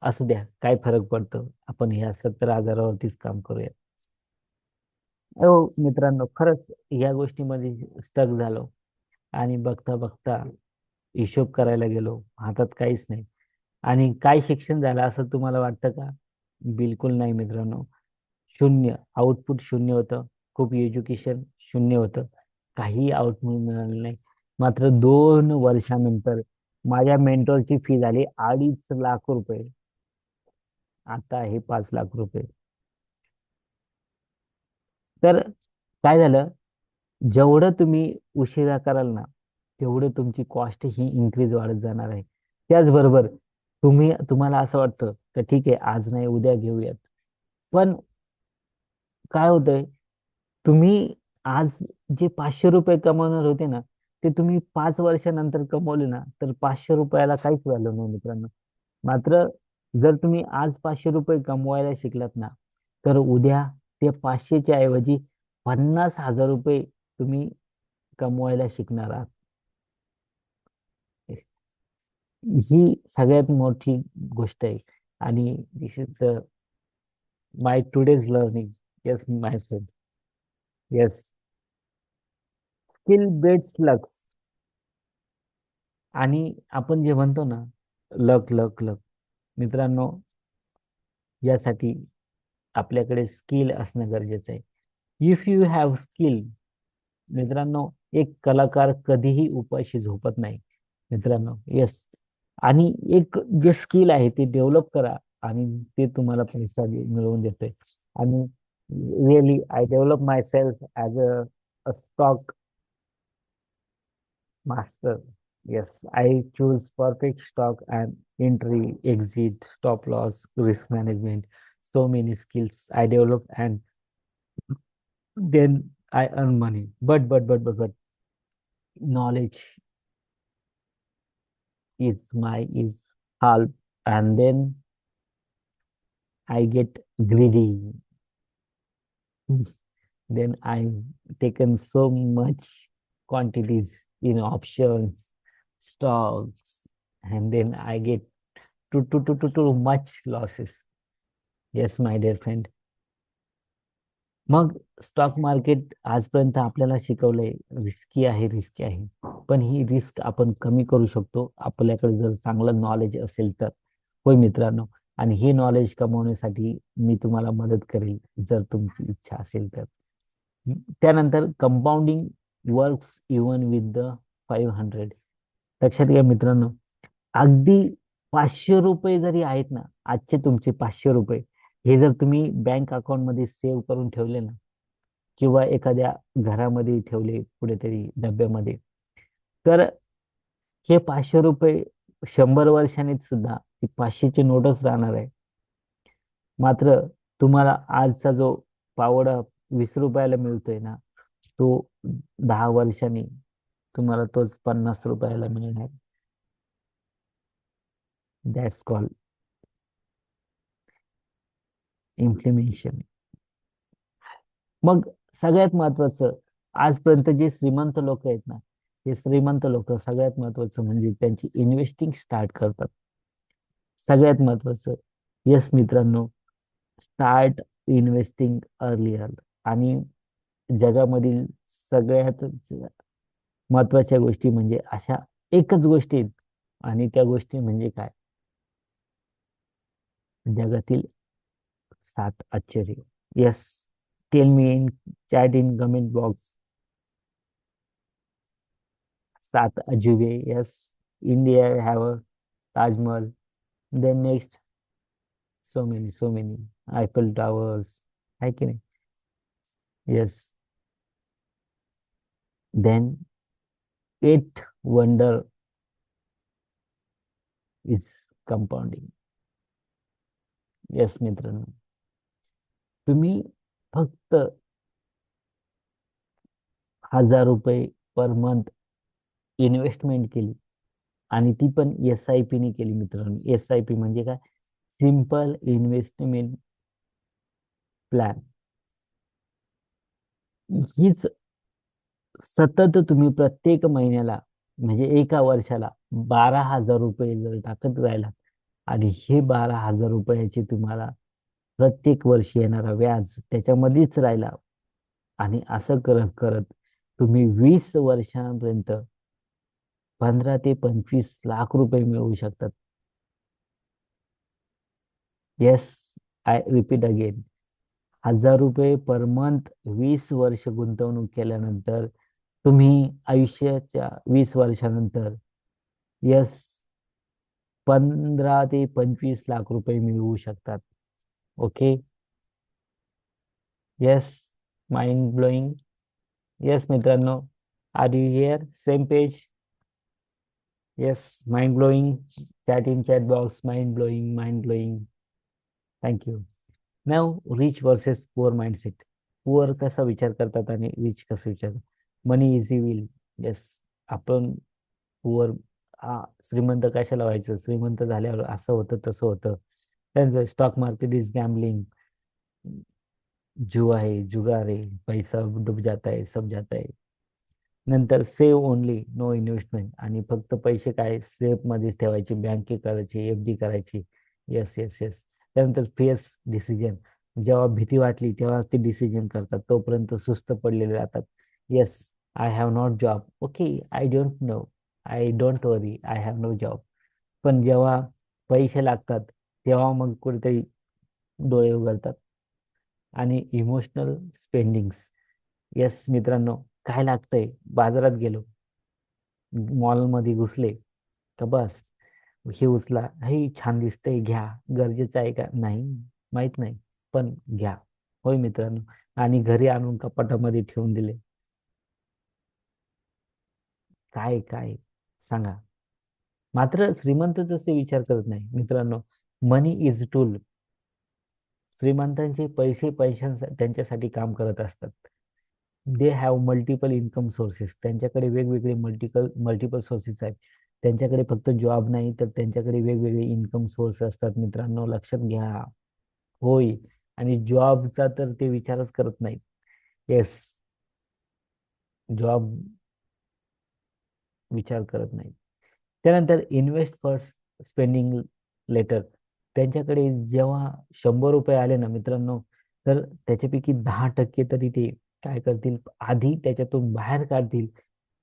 असू द्या, काय फरक पडतो, आपण ह्या 70,000वरतीच काम करूया. हो मित्रांनो, खरंच या गोष्टीमध्ये स्टक झालो. आणि बघता बघता हिशोब करायला गेलो हातात काहीच नाही. आणि काय शिक्षण झालं असं तुम्हाला वाटतं का? बिलकुल नाही मित्रांनो. शून्य, आउटपुट शून्य होतं. खूप एज्युकेशन शून्य होतं. काही आउटपुट मिळालं नाही. मात्र 2 वर्षानंतर माझ्या मेंटॉरची फी झाली 2.5 लाख रुपये. आता आहे 5 लाख रुपये. तर काय झालं, जेवढं तुम्ही उशिरा कराल ना, तेवढं तुमची कॉस्ट ही इन्क्रीज वाढत जाणार आहे. त्याचबरोबर तुम्हाला असं वाटतं तर ठीक आहे, आज नाही उद्या घेऊयात. पण काय होतंय, तुम्ही आज जे 500 रुपये कमवणार होते ना, ते तुम्ही 5 वर्षानंतर कमवले ना, तर 500 रुपयाला काहीच व्हॅल्यू नाही मित्रांनो. मात्र जर तुम्ही आज 500 रुपये कमवायला शिकलात ना, तर उद्या ते 500च्या ऐवजी 50,000 रुपये तुम्ही कमवायला शिकणार आहात. ही सगळ्यात मोठी गोष्ट आहे. आणि this is the my today's learning. Yes my friend. Yes. Skill beats lucks. आणि आपण जे म्हणतो ना, लक लक लक, मित्रांनो, यासाठी आपल्याकडे स्किल असणं गरजेचं आहे. इफ यू हॅव स्किल, मित्रांनो, एक कलाकार कधीही उपाशी झोपत नाही मित्रांनो. येस. आणि एक जे स्किल आहे ते डेव्हलप करा, आणि ते तुम्हाला पैसा मिळवून देतोय. आणि really I develop my self as a stock master. Yes, I choose perfect stock and entry, exit, stop loss, risk management. So many skills I develop, and then I earn money. But knowledge is half, and then I get greedy. Then I taken so much quantities in options, stocks, and then I get too much losses. Yes, my dear friend. मग stock market आजपर्यंत आपल्याला शिकवलंय, risky आहे, risky आहे. पण ही risk आपण कमी करू शकतो, आपल्याकडे जर चांगलं नॉलेज असेल तर. होय मित्रांनो. आणि हे नॉलेज कमवण्यासाठी मी तुम्हाला मदत करेल, जर तुमची इच्छा असेल तर. त्यानंतर compounding works even with the 500. लक्षात घ्या मित्रांनो, अगदी 500 रुपये जरी आहेत ना, आजचे तुमचे 500 रुपये, हे जर तुम्ही बँक अकाउंट मध्ये सेव्ह करून ठेवले ना, किंवा एखाद्या घरामध्ये ठेवले कुठेतरी डब्यामध्ये, तर हे 500 रुपये 100 वर्षांनी सुद्धा ती 500ची नोटच राहणार आहे. मात्र तुम्हाला आजचा जो पावडा 20 रुपयाला मिळतोय ना, तो 10 वर्षांनी तुम्हाला तोच 50 रुपयाला मिळणार. That's call implementation. मग सगळ्यात महत्वाचं, आजपर्यंत जे श्रीमंत लोक आहेत ना, हे श्रीमंत लोक सगळ्यात महत्वाचं म्हणजे त्यांची इन्व्हेस्टिंग स्टार्ट करतात. सगळ्यात महत्वाचं. येस मित्रांनो, स्टार्ट इन्व्हेस्टिंग अर्लियर. आणि जगामधील सगळ्यात महत्वाच्या गोष्टी म्हणजे अशा एकच गोष्टी आहेत, आणि त्या गोष्टी म्हणजे काय? जगातील 7 आश्चर्य. Yes. Tell me in chat in comment box. 7 अजुबे. Yes, India have a Taj Mahal. Then next, so many Eiffel Towers. है कि नहीं? Yes. Then eighth wonder is compounding. Yes, मित्रांनो, तुम्ही फक्त 1,000 रुपये पर मंथ इन्व्हेस्टमेंट केली, आणि ती पण SIP ने केली मित्रांनो. SIP म्हणजे काय? Simple investment plan. हीच सतत तुम्ही प्रत्येक महिन्याला, म्हणजे एका वर्षाला 12,000 रुपये जर टाकत राहिला, आणि हे 12,000 रुपयाचे तुम्हाला प्रत्येक वर्षी येणारा व्याज त्याच्यामध्येच राहिला, आणि असं करत करत तुम्ही 20 वर्षांपर्यंत 15 ते 25 लाख रुपये मिळवू शकतात. Yes, I repeat again. 1,000 रुपये पर मंथ 20 वर्ष गुंतवणूक केल्यानंतर तुम्ही आयुष्याच्या 20 वर्षानंतर येस 15 ते 25 लाख रुपये मिळवू शकतात. Okay. Yes, mind blowing. Yes मित्रांनो, are you here? Same page? Yes, mind blowing. Chat in chat box. Mind blowing, mind blowing. Thank you. Now rich versus poor mindset. Poor कसा विचार करतात आणि रिच कसं विचार. Money is evil. येस, आपण poor श्रीमंत कशाला व्हायचं, श्रीमंत झाल्यावर असं होतं तसं होतं. त्यांचं स्टॉक मार्केट इज गॅम्बलिंग. जुआ है, जुगार है, पैसा डूब जाता है, सब जाता है. नंतर सेव्ह ओनली, नो इन्व्हेस्टमेंट. आणि फक्त पैसे काय सेफ मध्येच ठेवायचे, बँके करायची, एफडी करायची. Yes yes yes. त्यानंतर फेस डिसिजन. जेव्हा भीती वाटली तेव्हा ते डिसिजन करतात, तोपर्यंत सुस्त पडलेले राहतात. Yes, I have not job. Okay, I don't know, I don't worry, I have no job. पण जेव्हा पैसे लागतात तेव्हा मग कुठेतरी डोळे उघडतात. आणि इमोशनल स्पेंडिंग्स. येस मित्रांनो, काय लागतंय, बाजारात गेलो, मॉलमध्ये घुसले का बस हे उचला, हे छान दिसतंय घ्या, गरजेचं आहे का नाही माहित नाही, पण घ्या. होय मित्रांनो. आणि घरी आणून कपाटामध्ये ठेवून दिले. काय काय सांगा. मात्र श्रीमंत तसे विचार करत नाही मित्रांनो. मनी इज टूल. श्रीमंतांचे पैसे त्यांच्यासाठी काम करत असतात. They have multiple income sources. त्यांच्याकडे वेगवेगळे मल्टिपल सोर्सेस आहेत. त्यांच्याकडे फक्त जॉब नाही, तर त्यांच्याकडे वेगवेगळे इन्कम सोर्स असतात मित्रांनो, लक्षात घ्या. होय. आणि जॉबचा तर ते विचारच करत नाहीत. येस, जॉब विचार करत नाहीत. त्यानंतर इन्व्हेस्ट फर्स्ट, स्पेंडिंग लेटर. त्यांच्याकडे जेव्हा 100 रुपये आले ना मित्रांनो, तर त्याच्यापैकी 10% तरी ते काय करतील, आधी त्याच्यातून बाहेर काढतील,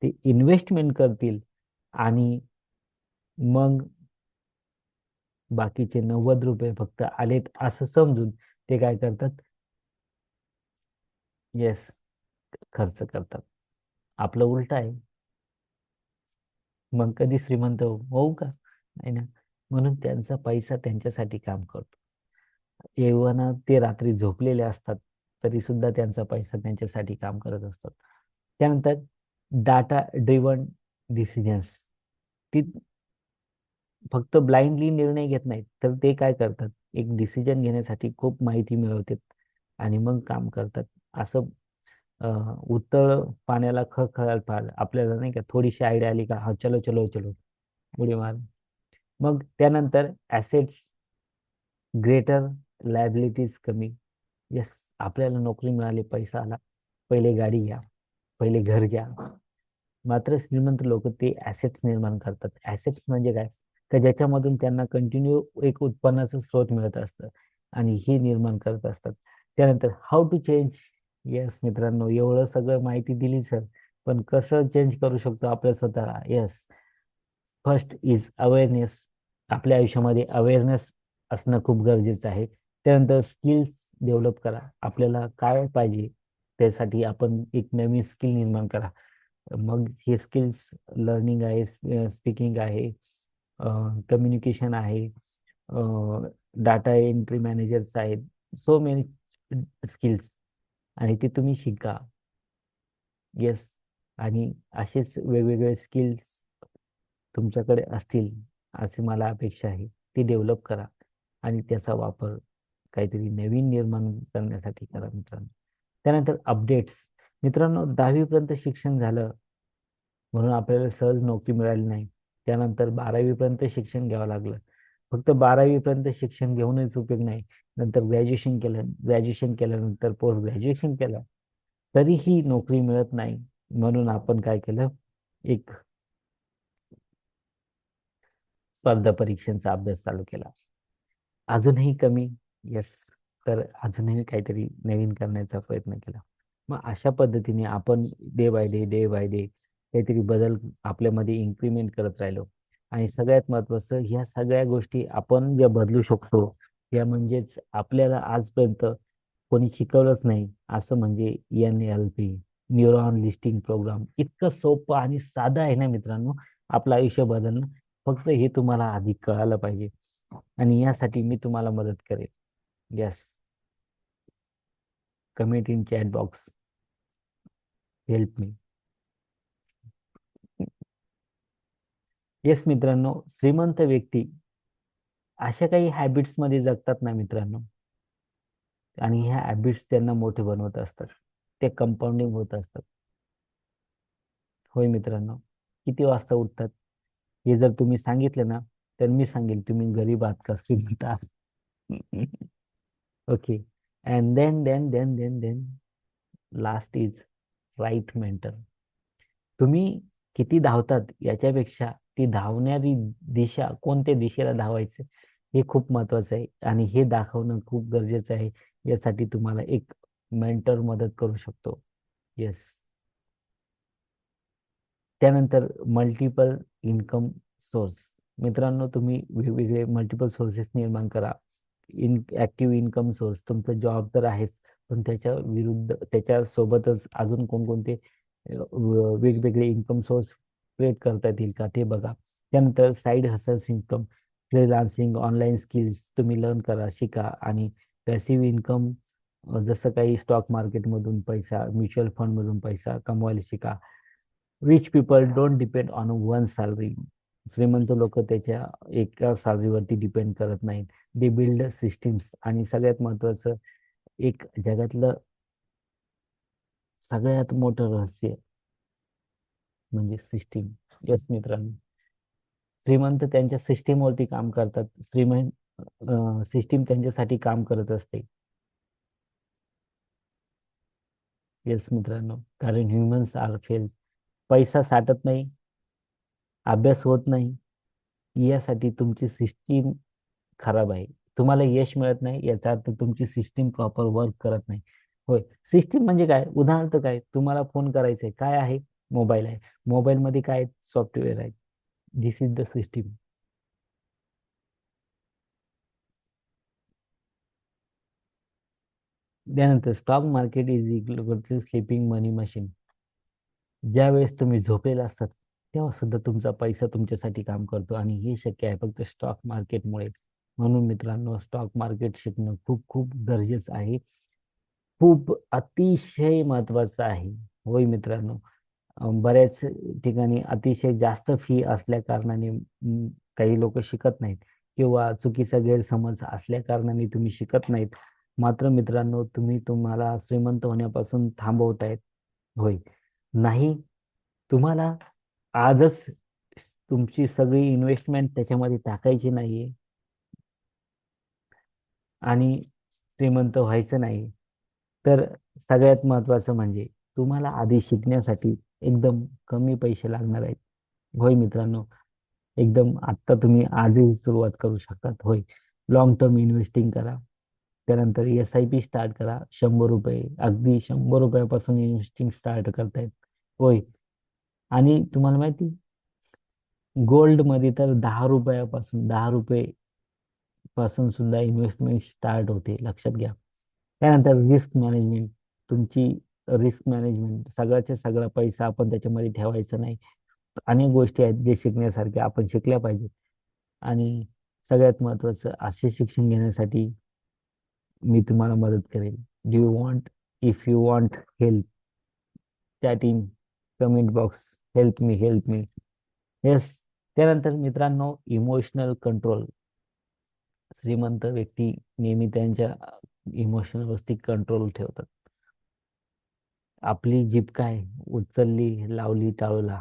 ते इन्व्हेस्टमेंट करतील. आणि मग बाकीचे 90 रुपये फक्त आलेत असं समजून ते काय करतात, येस, खर्च करतात. आपलं उलट आहे. मग कधी श्रीमंत होऊ का, नाही ना. म्हणून त्यांचा पैसा त्यांच्यासाठी काम करतो. एव्हाना ते रात्री झोपलेले असतात तरी सुद्धा त्यांचा पैसा त्यांच्यासाठी काम करत असतात. त्यानंतर डाटा ड्रिव्हन डिसिजन्स. ती फक्त ब्लाइंडली निर्णय घेत नाहीत, तर ते काय करतात, एक डिसिजन घेण्यासाठी खूप माहिती मिळवतात आणि मग काम करतात. असं उत्तळ पाण्याला खळखळाट फार. आपल्याला नाही का थोडीशी आयडिया आली का, हा चलो चलो चलो, उडी मार. मग त्यानंतर ऍसेट्स ग्रेटर, लायबिलिटीज कमी. येस, आपल्याला नोकरी मिळाली, पैसा आला, पहिले गाडी घ्या, पहिले घर घ्या. मात्र श्रीमंत लोक ते ऍसेट्स निर्माण करतात. ऍसेट्स म्हणजे काय, तर ज्याच्यामधून त्यांना कंटिन्यू एक उत्पन्नाचा स्रोत मिळत असतं आणि हे निर्माण करत असतात. त्यानंतर हाऊ टू चेंज. येस मित्रांनो, एवढं सगळं माहिती दिली सर, पण कसं चेंज करू शकतो आपल्या स्वतःला. Yes, first is awareness. आपल्या आयुष्यामध्ये अवेअरनेस असणं खूप गरजेचं आहे. त्यानंतर स्किल्स डेव्हलप करा. आपल्याला काय पाहिजे त्यासाठी आपण एक नवीन स्किल निर्माण करा. मग हे स्किल्स लर्निंग आहे, स्पीकिंग आहे, कम्युनिकेशन आहे, डाटा एंट्री मॅनेजर्स आहेत, सो मेनी स्किल्स. आणि ते तुम्ही शिका. येस. आणि असेच वेगवेगळे स्किल्स तुमच्याकडे असतील अशी मला अपेक्षा आहे. ती डेव्हलप करा आणि त्याचा वापर काहीतरी नवीन निर्माण करण्यासाठी करा मित्रांनो. त्यानंतर अपडेट्स. मित्रांनो, 10वी पर्यंत शिक्षण झालं म्हणून आपल्याला सहज नोकरी मिळाली नाही. त्यानंतर 12वी पर्यंत शिक्षण घ्यावं लागलं. फक्त 12वी पर्यंत शिक्षण घेऊनच उपयोग नाही. नंतर ग्रॅज्युएशन केलं, ग्रॅज्युएशन केल्यानंतर पोस्ट ग्रॅज्युएशन केलं, तरीही नोकरी मिळत नाही. म्हणून आपण काय केलं, एक स्पर्धा परीक्षांचा अभ्यास चालू केला. अजूनही कमी. येस. तर अजूनही काहीतरी नवीन करण्याचा प्रयत्न केला. मग अशा पद्धतीने आपण day by day, day by day काहीतरी बदल आपल्यामध्ये इन्क्रीमेंट करत राहिलो. आणि सगळ्यात महत्वाचं, ह्या सगळ्या गोष्टी आपण ज्या बदलू शकतो, या म्हणजेच आपल्याला आजपर्यंत कोणी शिकवलंच नाही असं म्हणजे NLP, न्यूरॉन लिस्टिंग प्रोग्राम. इतकं सोपं आणि साधं आहे ना मित्रांनो आपलं आयुष्य बदलणं. फक्त हे तुम्हाला आधी कळालं पाहिजे आणि यासाठी मी तुम्हाला मदत करेल. Yes, comment in chat box, help me. Yes मित्रांनो, श्रीमंत व्यक्ती अशा काही हॅबिट्स मध्ये जगतात ना मित्रांनो, आणि ह्या हॅबिट्स त्यांना मोठे बनवत असतात. ते कंपाऊंडिंग होत असतात. होय मित्रांनो, किती वाजता उठतात हे जर तुम्ही सांगितलं ना, तर मी सांगेल तुम्ही गरीब आहात का श्रीमंत आहात. Okay. And then last is right mentor. तुम्ही किती धावतात याच्यापेक्षा ती धावणारी दिशा, कोणत्या दिशेला धावायचं हे खूप महत्वाचं आहे आणि हे दाखवणं खूप गरजेचं आहे. यासाठी तुम्हाला एक मेंटर मदत करू शकतो. येस. त्यानंतर मल्टिपल इन्कम सोर्स. मित्रांनो, तुम्ही वेगवेगळे मल्टिपल सोर्सेस निर्माण करा. ऍक्टिव्ह इन्कम सोर्स, तुमचा जॉब तर आहेच, पण त्याच्या विरुद्ध त्याच्या सोबतच अजून कोणकोणते वेगवेगळे इन्कम सोर्स क्रिएट करता येतील का ते बघा. त्यानंतर side hustles income, freelancing, online skills तुम्ही लर्न करा, शिका. आणि पॅसिव्ह इन्कम, जसं काही स्टॉक मार्केटमधून पैसा, म्युच्युअल फंड मधून पैसा कमवायला शिका. Rich people don't depend on one salary. श्रीमंत लोक त्याच्या एका सॅलरीवरती डिपेंड करत नाहीत. They build systems. आणि सगळ्यात महत्वाचं, एक जगातलं सगळ्यात मोठं रहस्य म्हणजे सिस्टीम. यस मित्रांनो, श्रीमंत त्यांच्या सिस्टीमवरती काम करतात. श्रीमंत सिस्टीम त्यांच्यासाठी काम करत असते. येस मित्रांनो, कारण ह्युमन्स आर फेल. पैसा साठत नाही, अभ्यास होत नाही, यासाठी तुमची सिस्टीम खराब आहे. तुम्हाला यश मिळत नाही याचा अर्थ तुमची सिस्टीम प्रॉपर वर्क करत नाही. होय, सिस्टीम म्हणजे काय? उदाहरणार्थ काय, तुम्हाला फोन करायचा आहे, काय आहे? मोबाईल आहे. मोबाईल मध्ये काय सॉफ्टवेअर आहे? This is the system. त्यानंतर stock market is equal to sleeping money machine. ज्या वेळेस तुम्ही झोपेला असतात तेव्हा सुद्धा तुमचा पैसा तुमच्यासाठी काम करतो, आणि हे शक्य आहे फक्त स्टॉक मार्केटमुळे. म्हणून मित्रांनो, स्टॉक मार्केट शिकणं खूप खूप गरजेचं आहे. खूप अतिशय महत्वाचं आहे. होय मित्रांनो, बऱ्याच ठिकाणी अतिशय जास्त फी असल्या कारणाने काही लोक शिकत नाहीत, किंवा चुकीचा गैरसमज असल्या कारणाने तुम्ही शिकत नाहीत. मात्र मित्रांनो, तुम्ही तुम्हाला श्रीमंत होण्यापासून थांबवतायत. होय. नाही, तुम्हाला आजच तुमची सगळी इन्व्हेस्टमेंट त्याच्यामध्ये टाकायची नाहीये आणि श्रीमंत व्हायचं नाही. तर सगळ्यात महत्वाचं म्हणजे तुम्हाला आधी शिकण्यासाठी एकदम कमी पैसे लागणार आहेत. होय मित्रांनो, एकदम आत्ता तुम्ही आजही सुरुवात करू शकतात. होय, लॉंग टर्म इन्व्हेस्टिंग करा. त्यानंतर SIP स्टार्ट करा. 100 रुपये, अगदी 100 रुपयापासून इन्व्हेस्टिंग स्टार्ट करतायत. होय. आणि तुम्हाला माहिती, गोल्ड मध्ये तर 10 रुपयापासून, 10 रुपये पासून सुद्धा इन्व्हेस्टमेंट स्टार्ट होते, लक्षात घ्या. त्यानंतर रिस्क मॅनेजमेंट. तुमची रिस्क मॅनेजमेंट, सगळ्याच्या सगळा पैसा आपण त्याच्यामध्ये ठेवायचा नाही. अनेक गोष्टी आहेत जे शिकण्यासारख्या, आपण शिकल्या पाहिजेत. आणि सगळ्यात महत्वाचं, असे शिक्षण घेण्यासाठी मी तुम्हाला मदत करेन. Do you want? If you want help, chat in comment box, help me, help me. Yes. त्यानंतर मित्रांनो, इमोशनल कंट्रोल. श्रीमंत व्यक्ती नेहमी त्यांच्या इमोशनल कंट्रोल ठेवतात. आपली जीभ काय, उचलली लावली टाळूला.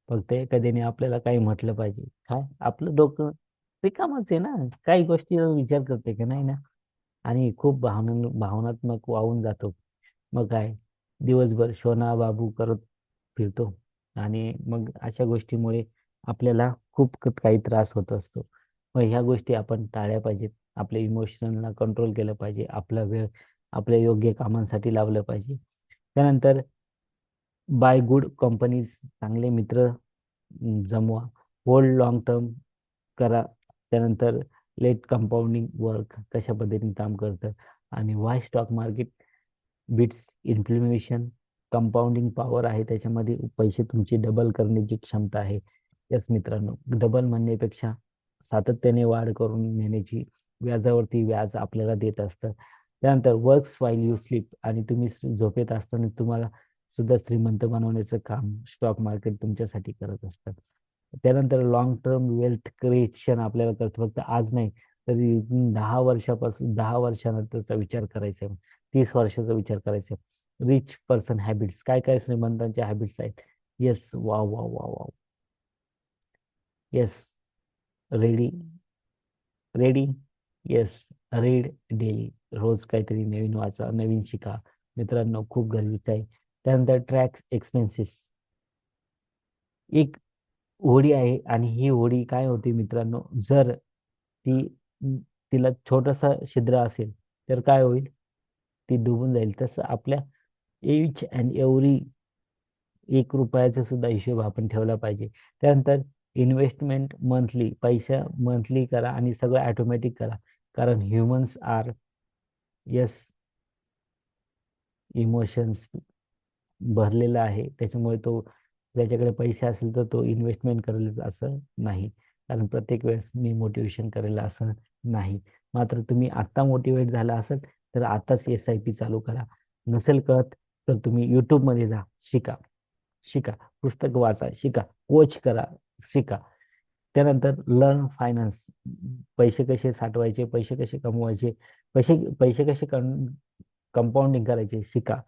फक्त एखाद्याने आपल्याला काही म्हटलं पाहिजे, काय आपलं डोकं रिकामच आहे ना, काही गोष्टी विचार करते का नाही ना. आणि खूप भावनात्मक वाहून जातो. मग काय, दिवसभर शोना बाबू करत फिरतो. आणि मग अशा गोष्टीमुळे आपल्याला खूप काही त्रास होत असतो. मग ह्या गोष्टी आपण टाळल्या पाहिजेत. आपल्या इमोशनलला कंट्रोल केलं पाहिजे. आपला वेळ आपल्या योग्य कामांसाठी लावलं पाहिजे. त्यानंतर बाय गुड कंपनीज, चांगले मित्र जमवा. होल्ड लॉंग टर्म करा. त्यानंतर लेट कंपाऊंडिंग वर्क कशा पद्धतीने काम करतं, आणि Y stock market bits inflammation. Compounding power आहे त्याच्यामध्ये, पैसे तुमची डबल करण्याची क्षमता आहे. यस मित्रांनो, डबल म्हणण्यापेक्षा सातत्याने वाढ करून नेण्याची, व्याजावरती व्याज आपल्याला देत असतं. त्यानंतर वर्क्स वाईल यू स्लीप, आणि तुम्ही झोपेत असताना तुम्हाला सुद्धा श्रीमंत बनवण्याचं काम स्टॉक मार्केट तुमच्यासाठी करत असतं. त्यानंतर लॉंग टर्म वेल्थ क्रिएशन आपल्याला करतो, फक्त आज नाही तरी 10 वर्षापासून, 10 वर्षानंतरचा विचार करायचा आहे, 30 वर्षाचा विचार करायचा आहे. रिच पर्सन हॅबिट्स, काय काय श्रीमंतांच्या हॅबिट्स आहेत. येस, वा वा वा वा. Yes, ready, ready. Yes, read daily, रोज काहीतरी नवीन वाचा, नवीन शिका मित्रांनो, खूप गरजेचं आहे. त्यानंतर ट्रॅक एक्सपेन्सेस, एक होडी आहे, आणि ही होडी काय होती मित्रांनो, जर ती तिला छोटसा छिद्र असेल तर काय होईल, ती डुबून जाईल. तसं आपल्या एच अँड एव्हरी 1 रुपयाचा सुद्धा हिशोब आपण ठेवला पाहिजे. त्यानंतर इन्व्हेस्टमेंट मंथली, पैसा मंथली करा आणि सगळं ऑटोमॅटिक करा, कारण ह्युमन्स आर, यस, इमोशन्स भरलेला आहे. त्याच्यामुळे तो, ज्याच्याकडे पैसे असेल तर तो इन्व्हेस्टमेंट करेल असं नाही, कारण प्रत्येक वेळेस मी मोटिवेशन करेल असं नाही. मात्र तुम्ही आत्ता मोटिवेट झाला असेल तर आताच SIP चालू करा. नसेल कळत तर तुम्ही यूट्यूबमध्ये जा, शिका, शिका, पुस्तक वाचा, शिका, कोच करा, शिका. त्यानंतर लर्न फायनान्स, पैसे कसे साठवायचे, पैसे कसे कमवायचे, पैसे पैसे कसे कंपाऊंडिंग करायचे, शिका.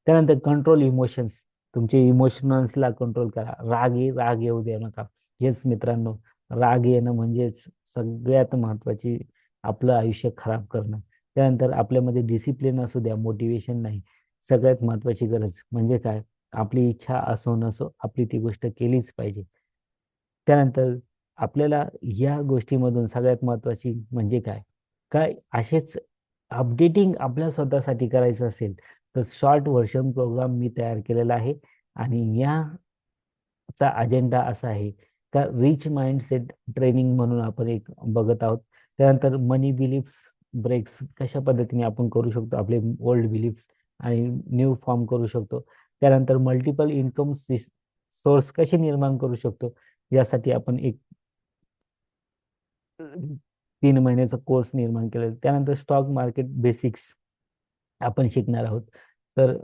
त्यानंतर कंट्रोल इमोशन्स, तुमचे इमोशन्सला कंट्रोल करा. राग येऊ देऊ नका. हेच मित्रांनो, राग येणं म्हणजेच सगळ्यात महत्वाची, आपलं आयुष्य खराब करणं. त्यानंतर आपल्यामध्ये डिसिप्लिन असू द्या, मोटिवेशन नाही. सगळ्यात महत्वाची गरज म्हणजे काय, आपली इच्छा असो नसो, आपली ती गोष्ट केलीच पाहिजे. त्यानंतर आपल्याला या गोष्टीमधून सगळ्यात महत्वाची म्हणजे काय, काय असेच अपडेटिंग आपल्या स्वतःसाठी करायचं असेल तर शॉर्ट व्हर्जन प्रोग्राम मी तयार केलेला आहे. आणि याचा अजेंडा असा आहे का, रिच माइंडसेट ट्रेनिंग म्हणून आपण एक बघत आहोत. त्यानंतर मनी बिलीफ्स ब्रेक्स कशा पद्धतीने आपण करू शकतो, आपले ओल्ड बिलीफ्स आणि न्यू फॉर्म करू शकतो. त्यानंतर मल्टिपल इन्कम सोर्स कसे निर्माण करू शकतो, यासाठी आपण एक 3 महिन्याचा कोर्स निर्माण केला. त्यानंतर स्टॉक मार्केट बेसिक्स आपण शिकणार आहोत. तर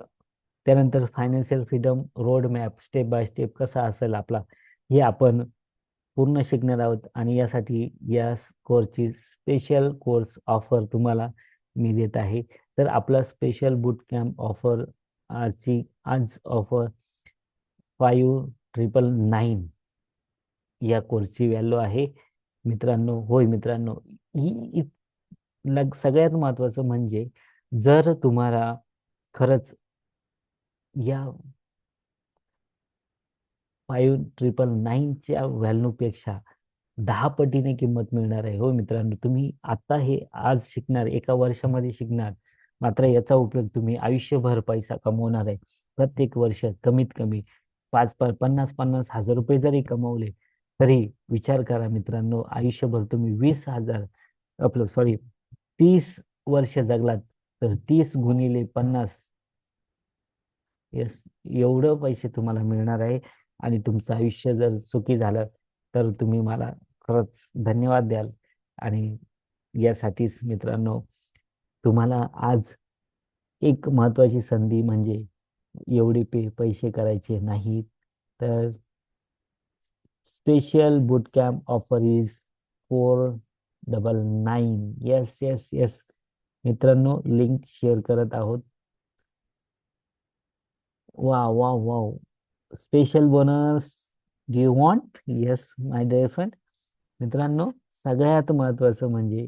त्यानंतर financial freedom road map, step by step कसा असेल आपला, हे आपण पूर्ण शिकणार आहोत. आणि यासाठी या कोर्सची स्पेशल कोर्स ऑफर तुम्हाला मी देत आहे. तर आपला स्पेशल बूट कॅम्प ऑफर, आज ऑफर 5999 या कोर्सची व्हॅल्यू आहे मित्रांनो. होय मित्रांनो, ही सगळ्यात महत्वाचं म्हणजे, जर तुम्हाला खरंच या 5999च्या व्हॅल्यूपेक्षा 10 पटीने किंमत मिळणार आहे. हो मित्रांनो, तुम्ही आता हे आज शिकणार, एका वर्षामध्ये शिकणार, मात्र याचा उपयोग तुम्ही आयुष्यभर पैसा कमवणार आहे. प्रत्येक वर्ष कमीत कमी 50,000 रुपये जरी कमवले तरी विचार करा मित्रांनो, आयुष्यभर तुम्ही 20,000, आपलं सॉरी, 30 वर्ष जगलात तर 30 × 50, येस, एवढं पैसे तुम्हाला मिळणार आहे. आणि तुमचं आयुष्य जर सुखी झालं तर तुम्ही मला खरंच धन्यवाद द्याल. आणि यासाठीच मित्रांनो, तुम्हाला आज एक महत्वाची संधी म्हणजे, एवढे पैसे करायचे नाही, तर special boot camp offer is 499. Yes yes yes मित्रांनो, लिंक शेअर करत आहोत. वा वा वा, special bonus, do you want? Yes my dear friend. मित्रांनो, सगळ्यात महत्वाचं म्हणजे,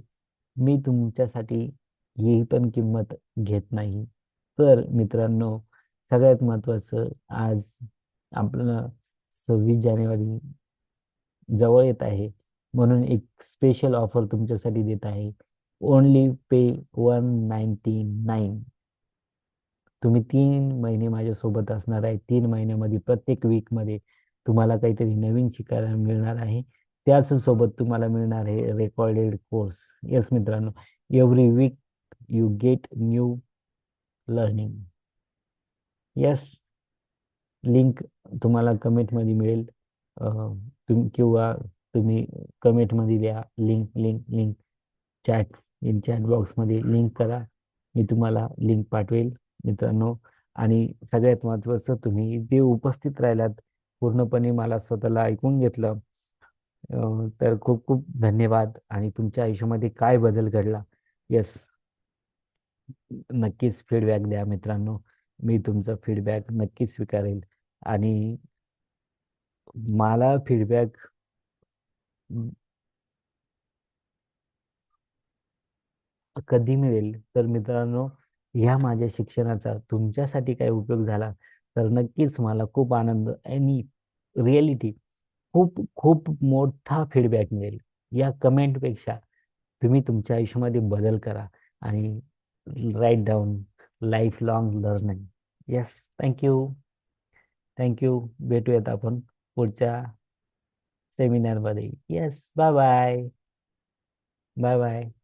मी तुमच्यासाठी ही पण किंमत घेत नाही. तर मित्रांनो, सगळ्यात महत्वाचं, आज आपलं 26 जानेवारी जवळ येत आहे, म्हणून एक स्पेशल ऑफर तुमच्यासाठी देत आहे. Only pay 199. तुम्ही 3 महिने माझ्यासोबत असणार आहे. 3 महिन्यामध्ये प्रत्येक वीकमध्ये तुम्हाला काहीतरी नवीन शिकायला मिळणार आहे. त्याच सोबत तुम्हाला मिळणार आहे रेकॉर्डेड कोर्स. येस मित्रांनो, every week you get new learning. Yes, link तुम्हाला कमेंटमध्ये मिळेल. किंवा तुम्ही कमेंटमध्ये द्या link link link. Chat chat बॉक्समध्ये लिंक करा, मी तुम्हाला लिंक पाठवेल मित्रांनो. आणि सगळ्यात महत्त्वाचं, तुम्ही जे उपस्थित राहिलात, पूर्णपणे मला स्वतःला ऐकून घेतलं, तर खूप खूप धन्यवाद. आणि तुमच्या आयुष्यामध्ये काय बदल घडला, येस, नक्कीच फीडबॅक द्या मित्रांनो. मी तुमचा फीडबॅक नक्कीच स्वीकारेल. आणि मला फीडबॅक कधी मिळेल तर मित्रांनो, ह्या माझ्या शिक्षणाचा तुमच्यासाठी काय उपयोग झाला तर नक्कीच मला खूप आनंद आणि रिअलिटी खूप खूप मोठा फीडबॅक मिळेल. या कमेंटपेक्षा तुम्ही तुमच्या आयुष्यामध्ये बदल करा आणि write down life long learning. Yes, thank you. Thank you. भेटूयात आपण पुढच्या सेमिनारमध्ये. Yes, bye bye. Bye bye.